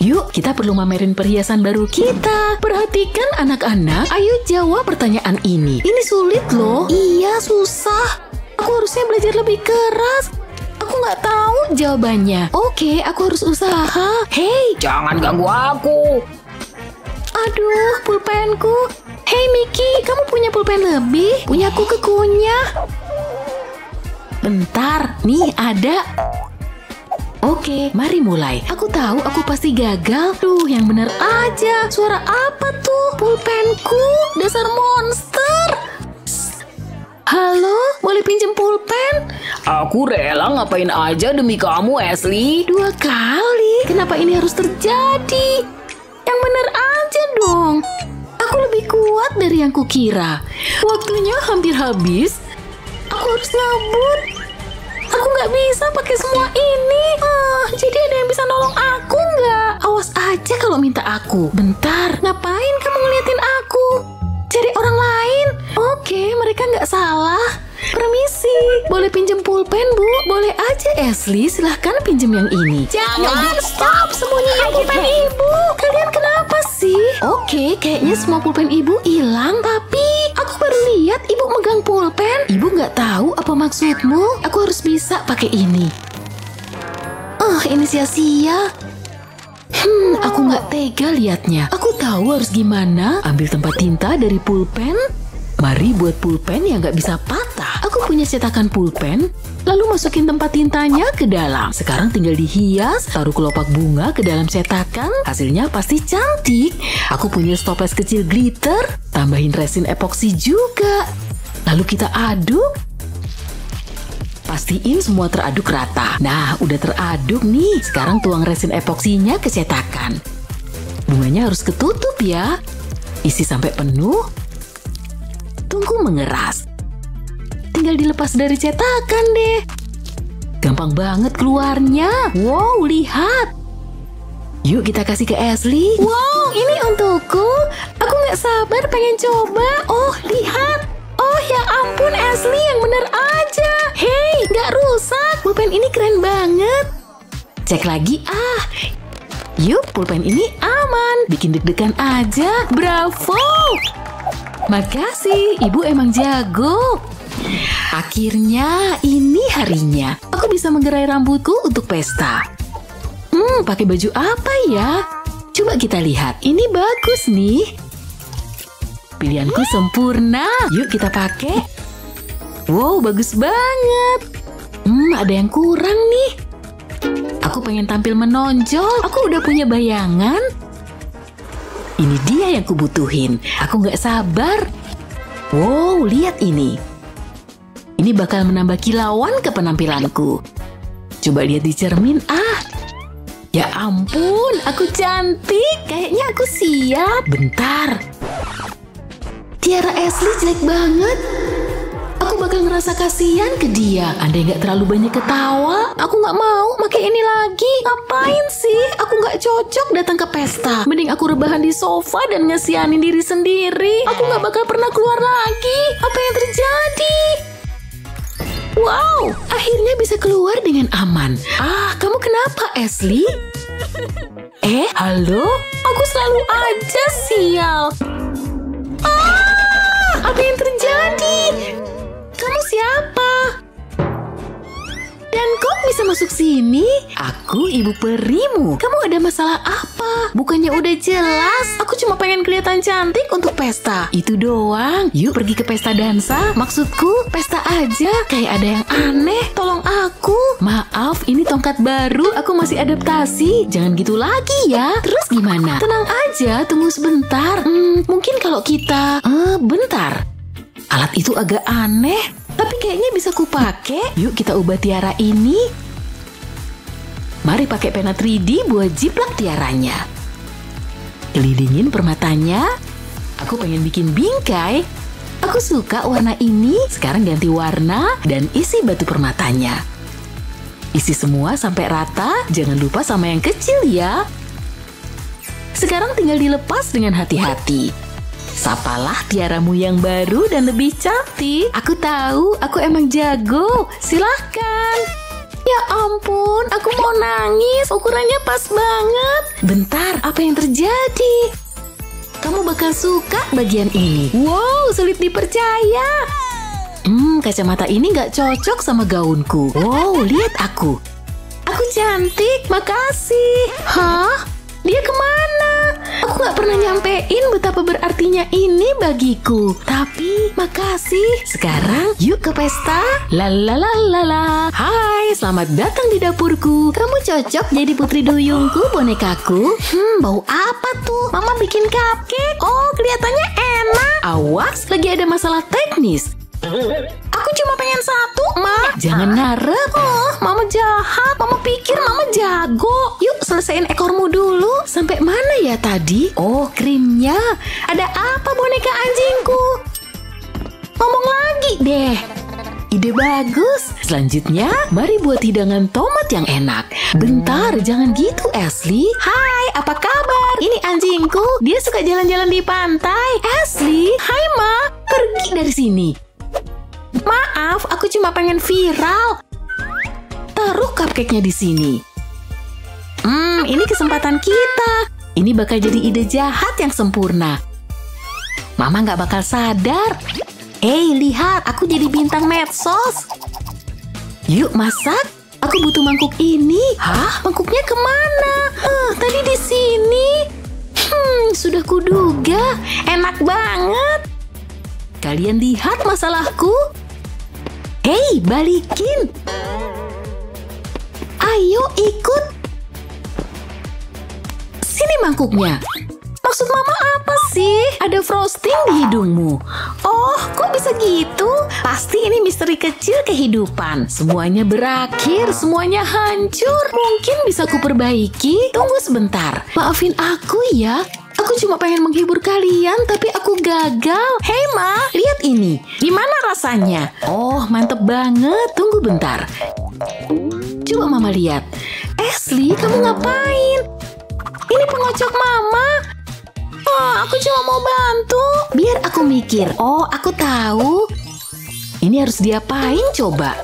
Yuk, kita perlu mamerin perhiasan baru kita. Perhatikan anak-anak. Ayo jawab pertanyaan ini. Ini sulit loh. Iya, susah. Aku harusnya belajar lebih keras. Aku nggak tahu jawabannya. Oke, aku harus usaha. Hei, Jangan ganggu aku. aduh, pulpenku. Hei Miki, kamu punya pulpen lebih? Punyaku kekunyah. Bentar, nih ada. Oke, mari mulai. Aku tahu aku pasti gagal. Duh, yang bener aja. Suara apa tuh? Pulpenku, dasar monster. Halo, boleh pinjem pulpen? Aku rela ngapain aja demi kamu, Ashley. 2 kali. Kenapa ini harus terjadi? Yang bener aja dong. Aku lebih kuat dari yang kukira. Waktunya hampir habis. Aku harus ngebut. Aku nggak bisa pakai semua ini. Jadi ada yang bisa nolong aku nggak? Awas aja kalau minta aku. Bentar, ngapain kamu ngeliatin aku? Cari orang lain. Oke, mereka nggak salah. Permisi, boleh pinjem pulpen, Bu? Boleh aja, Ashley. Silahkan pinjem yang ini. Jangan, stop. Semuanya pulpen Ibu. Kalian kenapa sih? Oke, kayaknya semua pulpen Ibu hilang. Tapi aku baru lihat Ibu megang pulpen. Ibu nggak tahu apa maksudmu. Aku harus bisa pakai ini. Ini sia-sia. Aku nggak tega liatnya. Aku tahu harus gimana. Ambil tempat tinta dari pulpen. Mari buat pulpen yang nggak bisa patah. Aku punya cetakan pulpen. Lalu masukin tempat tintanya ke dalam. Sekarang tinggal dihias. Taruh kelopak bunga ke dalam cetakan. Hasilnya pasti cantik. Aku punya stoples kecil glitter. Tambahin resin epoksi juga. Lalu kita aduk. Pastiin semua teraduk rata. Nah, udah teraduk nih. Sekarang tuang resin epoksinya ke cetakan. Bunganya harus ketutup ya. Isi sampai penuh. Tunggu mengeras. Tinggal dilepas dari cetakan deh. Gampang banget keluarnya. Wow, lihat. Yuk kita kasih ke Ashley. Wow, ini untukku. Aku nggak sabar pengen coba. Oh, lihat. Oh, ya ampun Ashley, yang bener aja. Hei, nggak rusak. Pulpen ini keren banget. Cek lagi ah. Yuk, pulpen ini aman. Bikin deg-degan aja. Bravo. Makasih, ibu emang jago. Akhirnya, ini harinya. Aku bisa menggerai rambutku untuk pesta. Pakai baju apa ya? Coba kita lihat. Ini bagus nih. Pilihanku sempurna. Yuk kita pakai. Wow, bagus banget. Ada yang kurang nih. Aku pengen tampil menonjol. Aku udah punya bayangan. Ini dia yang kubutuhin. Aku nggak sabar. Wow, lihat ini. Ini bakal menambah kilauan ke penampilanku. Coba lihat di cermin. Ya ampun, aku cantik. Kayaknya aku siap. Bentar. Tiara Ashley jelek banget. Aku bakal ngerasa kasihan ke dia. Andai nggak terlalu banyak ketawa, aku nggak mau pakai ini lagi. Ngapain sih? Aku nggak cocok datang ke pesta. Mending aku rebahan di sofa dan ngasihanin diri sendiri. Aku nggak bakal pernah keluar lagi. Apa yang terjadi? Wow, akhirnya bisa keluar dengan aman. Kamu kenapa, Ashley? Halo? Aku selalu aja sial. Apa yang terjadi? Kamu siapa? Dan kok bisa masuk sini? Aku ibu perimu. Kamu ada masalah apa? Bukannya udah jelas? Aku cuma pengen kelihatan cantik untuk pesta. Itu doang. Yuk pergi ke pesta dansa. Maksudku, pesta aja. Kayak ada yang aneh. Tolong aku. Maaf, ini tongkat baru. Aku masih adaptasi. Jangan gitu lagi ya. Terus gimana? Tenang aja, tunggu sebentar. Mungkin kalau kita... bentar. Alat itu agak aneh. Tapi kayaknya bisa kupake. Yuk kita ubah tiara ini. Mari pakai pena 3D buat jiplak tiaranya. Kelilingin permatanya. Aku pengen bikin bingkai. Aku suka warna ini. Sekarang ganti warna dan isi batu permatanya. Isi semua sampai rata. Jangan lupa sama yang kecil ya. Sekarang tinggal dilepas dengan hati-hati. Sapalah tiaramu yang baru dan lebih cantik. Aku tahu, aku emang jago. Silahkan. Ya ampun, aku mau nangis. Ukurannya pas banget. Bentar, apa yang terjadi? Kamu bakal suka bagian ini. Wow, sulit dipercaya. Kacamata ini nggak cocok sama gaunku. Wow, lihat aku. Aku cantik, makasih. Hah? Dia kemana? Aku gak pernah nyampein betapa berartinya ini bagiku. Tapi, makasih. Sekarang, yuk ke pesta. Lalalala. Hai, selamat datang di dapurku. Kamu cocok jadi putri duyungku, bonekaku. Bau apa tuh? Mama bikin cupcake. Oh, kelihatannya enak. Awas, lagi ada masalah teknis. Aku cuma pengen satu, Ma. Jangan ngarep. Mama jahat. Mama pikir Mama jago. Yuk, selesaiin ekormu dulu. Sampai mana ya tadi? Oh, krimnya. Ada apa boneka anjingku? Ngomong lagi deh. Ide bagus. Selanjutnya, mari buat hidangan tomat yang enak. Bentar, jangan gitu, Ashley. Hai, apa kabar? Ini anjingku. Dia suka jalan-jalan di pantai. Ashley, hai Ma. Pergi dari sini. Maaf, aku cuma pengen viral. Taruh cupcake-nya di sini. Ini kesempatan kita. Ini bakal jadi ide jahat yang sempurna. Mama nggak bakal sadar. Lihat, aku jadi bintang medsos. Yuk masak. Aku butuh mangkuk ini. Hah? Mangkuknya kemana? Tadi di sini. Sudah kuduga. Enak banget. Kalian lihat masalahku? Hei, balikin. Ayo ikut. Sini mangkuknya. Maksud mama apa sih? Ada frosting di hidungmu. Oh, kok bisa gitu? Pasti ini misteri kecil kehidupan. Semuanya berakhir, semuanya hancur. Mungkin bisa kuperbaiki. Tunggu sebentar. Maafin aku ya. Aku cuma pengen menghibur kalian, tapi aku gagal. Hei Ma, lihat ini. Gimana rasanya? Oh, mantep banget. Tunggu bentar. Coba Mama lihat. Ashley, kamu ngapain? Ini pengocok Mama. Oh, aku cuma mau bantu. Biar aku mikir. Oh, aku tahu. Ini harus diapain coba?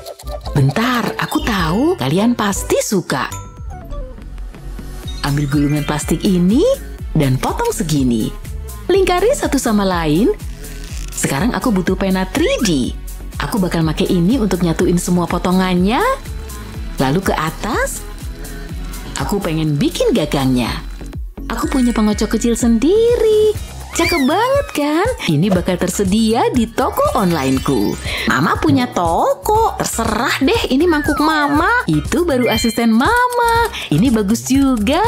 Bentar, aku tahu. Kalian pasti suka. Ambil gulungan plastik ini dan potong segini. Lingkari satu sama lain. Sekarang aku butuh pena 3D. Aku bakal pakai ini untuk nyatuin semua potongannya. Lalu ke atas. Aku pengen bikin gagangnya. Aku punya pengocok kecil sendiri. Cakep banget kan? Ini bakal tersedia di toko onlineku. Mama punya toko. Terserah deh, ini mangkuk Mama. Itu baru asisten Mama. Ini bagus juga.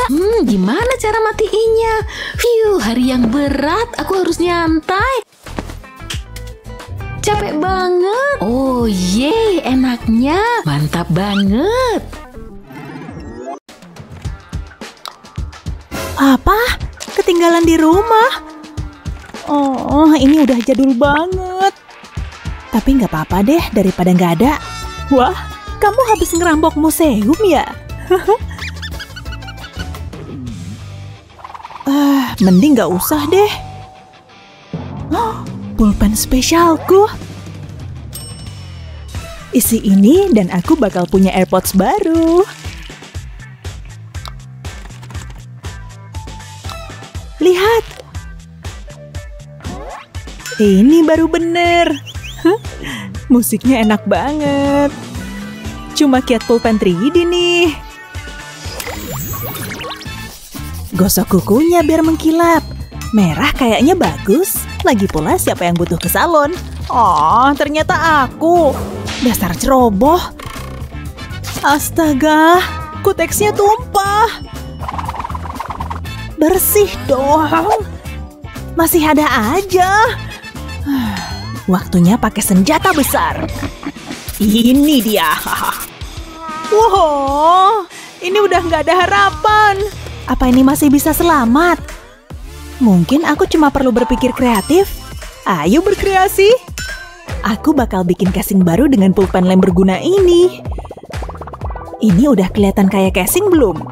Gimana cara matiinnya? Hari yang berat. Aku harus nyantai. Capek banget. Oh yeay, enaknya. Mantap banget. Apa? Ketinggalan di rumah? Oh, ini udah jadul banget. Tapi nggak apa-apa deh daripada nggak ada. Wah, kamu habis ngerampok museum ya? Mending nggak usah deh. Pulpen spesialku. Isi ini dan aku bakal punya AirPods baru. Lihat. Ini baru bener. Musiknya enak banget. Cuma kiat pulpen 3D nih. Gosok kukunya biar mengkilap. Merah kayaknya bagus. Lagi pula siapa yang butuh ke salon? Oh, ternyata aku. Dasar ceroboh. Astaga, kuteksnya tumpah. Bersih dong. Masih ada aja. Waktunya pakai senjata besar. Ini dia. Wow, ini udah nggak ada harapan. Apa ini masih bisa selamat? Mungkin aku cuma perlu berpikir kreatif. Ayo berkreasi. Aku bakal bikin casing baru dengan pulpen lem berguna ini. Ini udah kelihatan kayak casing belum?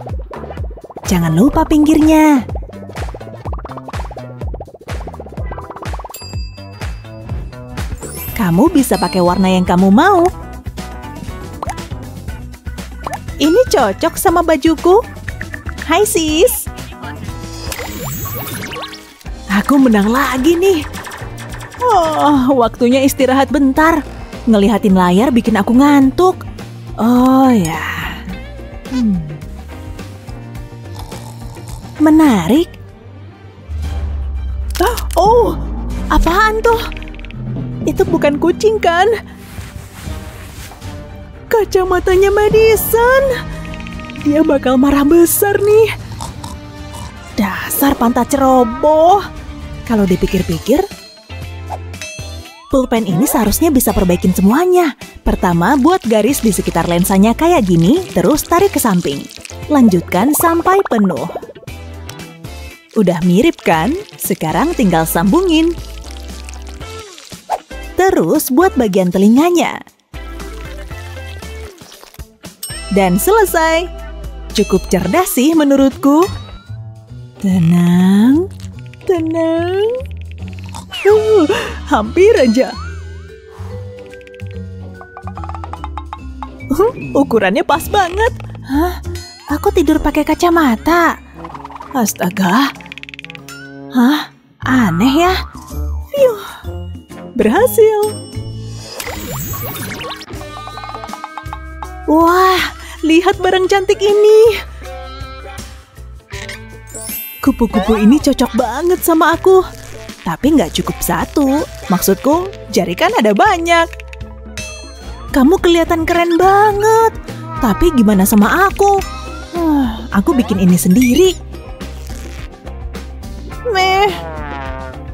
Jangan lupa pinggirnya. Kamu bisa pakai warna yang kamu mau. Ini cocok sama bajuku. Hai sis. Aku menang lagi nih. Oh, waktunya istirahat bentar. Ngelihatin layar bikin aku ngantuk. Oh ya. Menarik. Oh, apaan tuh? Itu bukan kucing kan? Kacamatanya Madison. Dia bakal marah besar nih. Dasar pantat ceroboh. Kalau dipikir-pikir, pulpen ini seharusnya bisa perbaikin semuanya. Pertama, buat garis di sekitar lensanya kayak gini, terus tarik ke samping. Lanjutkan sampai penuh. Udah mirip kan? Sekarang tinggal sambungin. Terus buat bagian telinganya. Dan selesai. Cukup cerdas sih menurutku. Tenang, tenang. Hampir aja. Ukurannya pas banget. Hah? Aku tidur pakai kacamata. Astaga. Hah? Aneh ya. Fiuh. Berhasil. Wah, lihat barang cantik ini. Kupu-kupu ini cocok banget sama aku. Tapi nggak cukup satu. Maksudku, jari kan ada banyak. Kamu kelihatan keren banget. Tapi gimana sama aku? Aku bikin ini sendiri. Meh.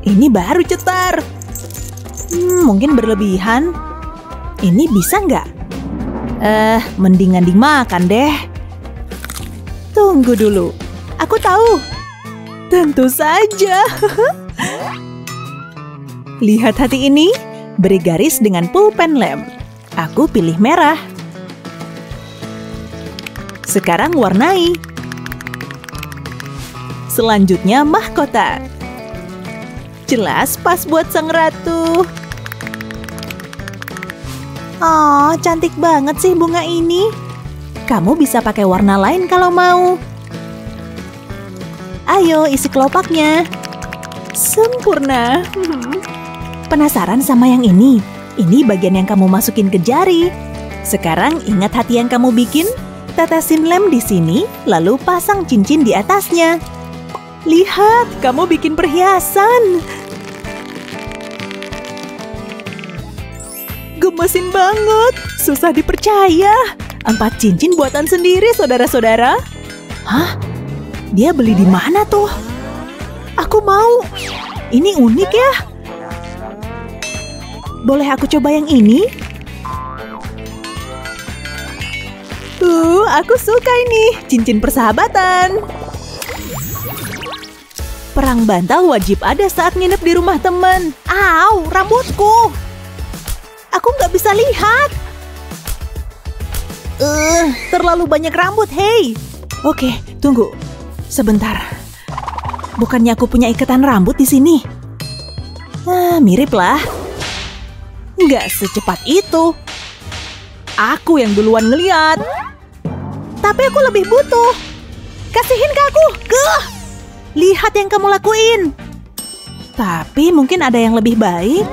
Ini baru cetar. Mungkin berlebihan. Ini bisa nggak? Mendingan dimakan deh. Tunggu dulu. Aku tahu. Tentu saja. Lihat hati ini. Beri garis dengan pulpen lem. Aku pilih merah. Sekarang warnai. Selanjutnya mahkota. Jelas pas buat sang ratu. Oh, cantik banget sih bunga ini. Kamu bisa pakai warna lain kalau mau. Ayo isi kelopaknya. Sempurna. Penasaran sama yang ini? Ini bagian yang kamu masukin ke jari. Sekarang ingat hati yang kamu bikin? Tetesin lem di sini, lalu pasang cincin di atasnya. Lihat, kamu bikin perhiasan. Gemesin banget, susah dipercaya. 4 cincin buatan sendiri, saudara-saudara. Hah? Dia beli di mana tuh? Aku mau. Ini unik ya. Boleh aku coba yang ini? Aku suka ini. Cincin persahabatan. Perang bantal wajib ada saat nginep di rumah teman. Au, rambutku. Aku nggak bisa lihat. Terlalu banyak rambut, hei. Oke, tunggu. Sebentar. Bukannya aku punya ikatan rambut di sini? Mirip lah. Nggak secepat itu. Aku yang duluan ngeliat. Tapi aku lebih butuh. Kasihin ke aku. Lihat yang kamu lakuin. Tapi mungkin ada yang lebih baik.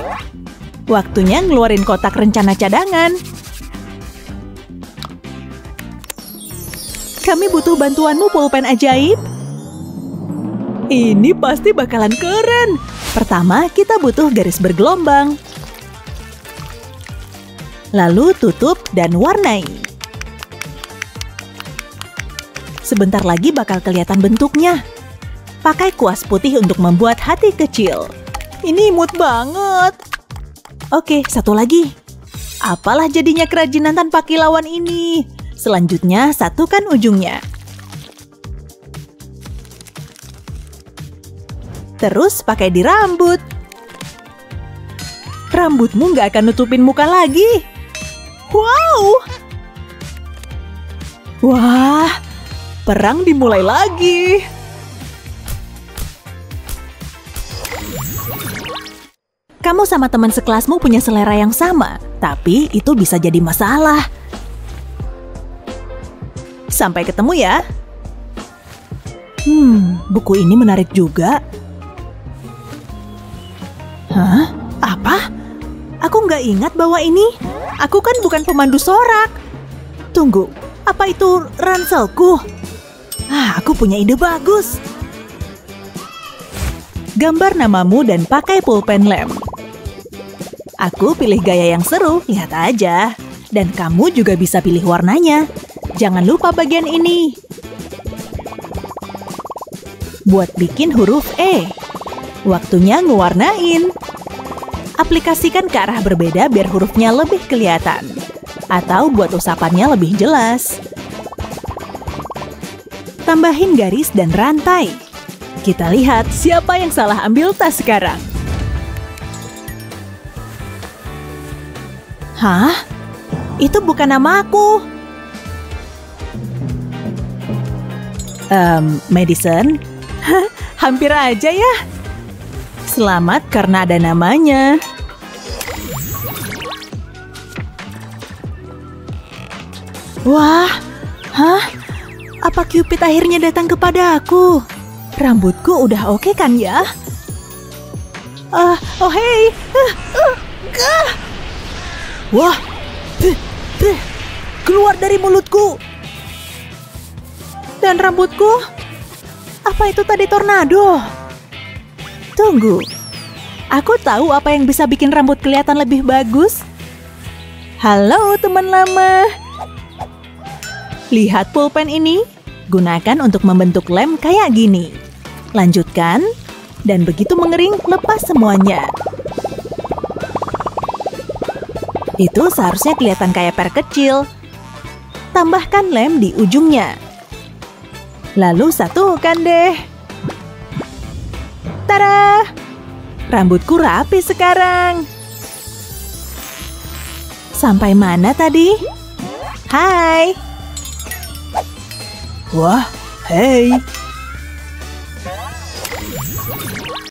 Waktunya ngeluarin kotak rencana cadangan. Kami butuh bantuanmu, pulpen ajaib. Ini pasti bakalan keren. Pertama, kita butuh garis bergelombang. Lalu tutup dan warnai. Sebentar lagi bakal kelihatan bentuknya. Pakai kuas putih untuk membuat hati kecil. Ini imut banget. Oke, satu lagi. Apalah jadinya kerajinan tanpa kilauan ini? Selanjutnya, satukan ujungnya. Terus pakai di rambut. Rambutmu nggak akan nutupin muka lagi. Wow! Wah, perang dimulai lagi. Kamu sama teman sekelasmu punya selera yang sama, tapi itu bisa jadi masalah. Sampai ketemu ya. Buku ini menarik juga. Hah? Apa? Aku nggak ingat bawa ini. Aku kan bukan pemandu sorak. Tunggu, apa itu ranselku? Aku punya ide bagus. Gambar namamu dan pakai pulpen lem. Aku pilih gaya yang seru, lihat aja. Dan kamu juga bisa pilih warnanya. Jangan lupa bagian ini. Buat bikin huruf E. Waktunya ngewarnain. Aplikasikan ke arah berbeda biar hurufnya lebih kelihatan. Atau buat usapannya lebih jelas. Tambahin garis dan rantai. Kita lihat siapa yang salah ambil tas sekarang. Hah? Itu bukan nama aku. Madison? Hampir aja ya. Selamat karena ada namanya. Wah, apa Cupid akhirnya datang kepada aku? Rambutku udah oke kan ya? Oh hei. Wah, keluar dari mulutku. Dan rambutku? Apa itu tadi tornado? Tunggu, aku tahu apa yang bisa bikin rambut kelihatan lebih bagus. Halo teman lama. Lihat pulpen ini, gunakan untuk membentuk lem kayak gini. Lanjutkan, Dan begitu mengering, lepas semuanya. Itu seharusnya kelihatan kayak per kecil. Tambahkan lem di ujungnya. Lalu satukan deh. Tada! Rambutku rapi sekarang. Sampai mana tadi? Hai. Wah, hei.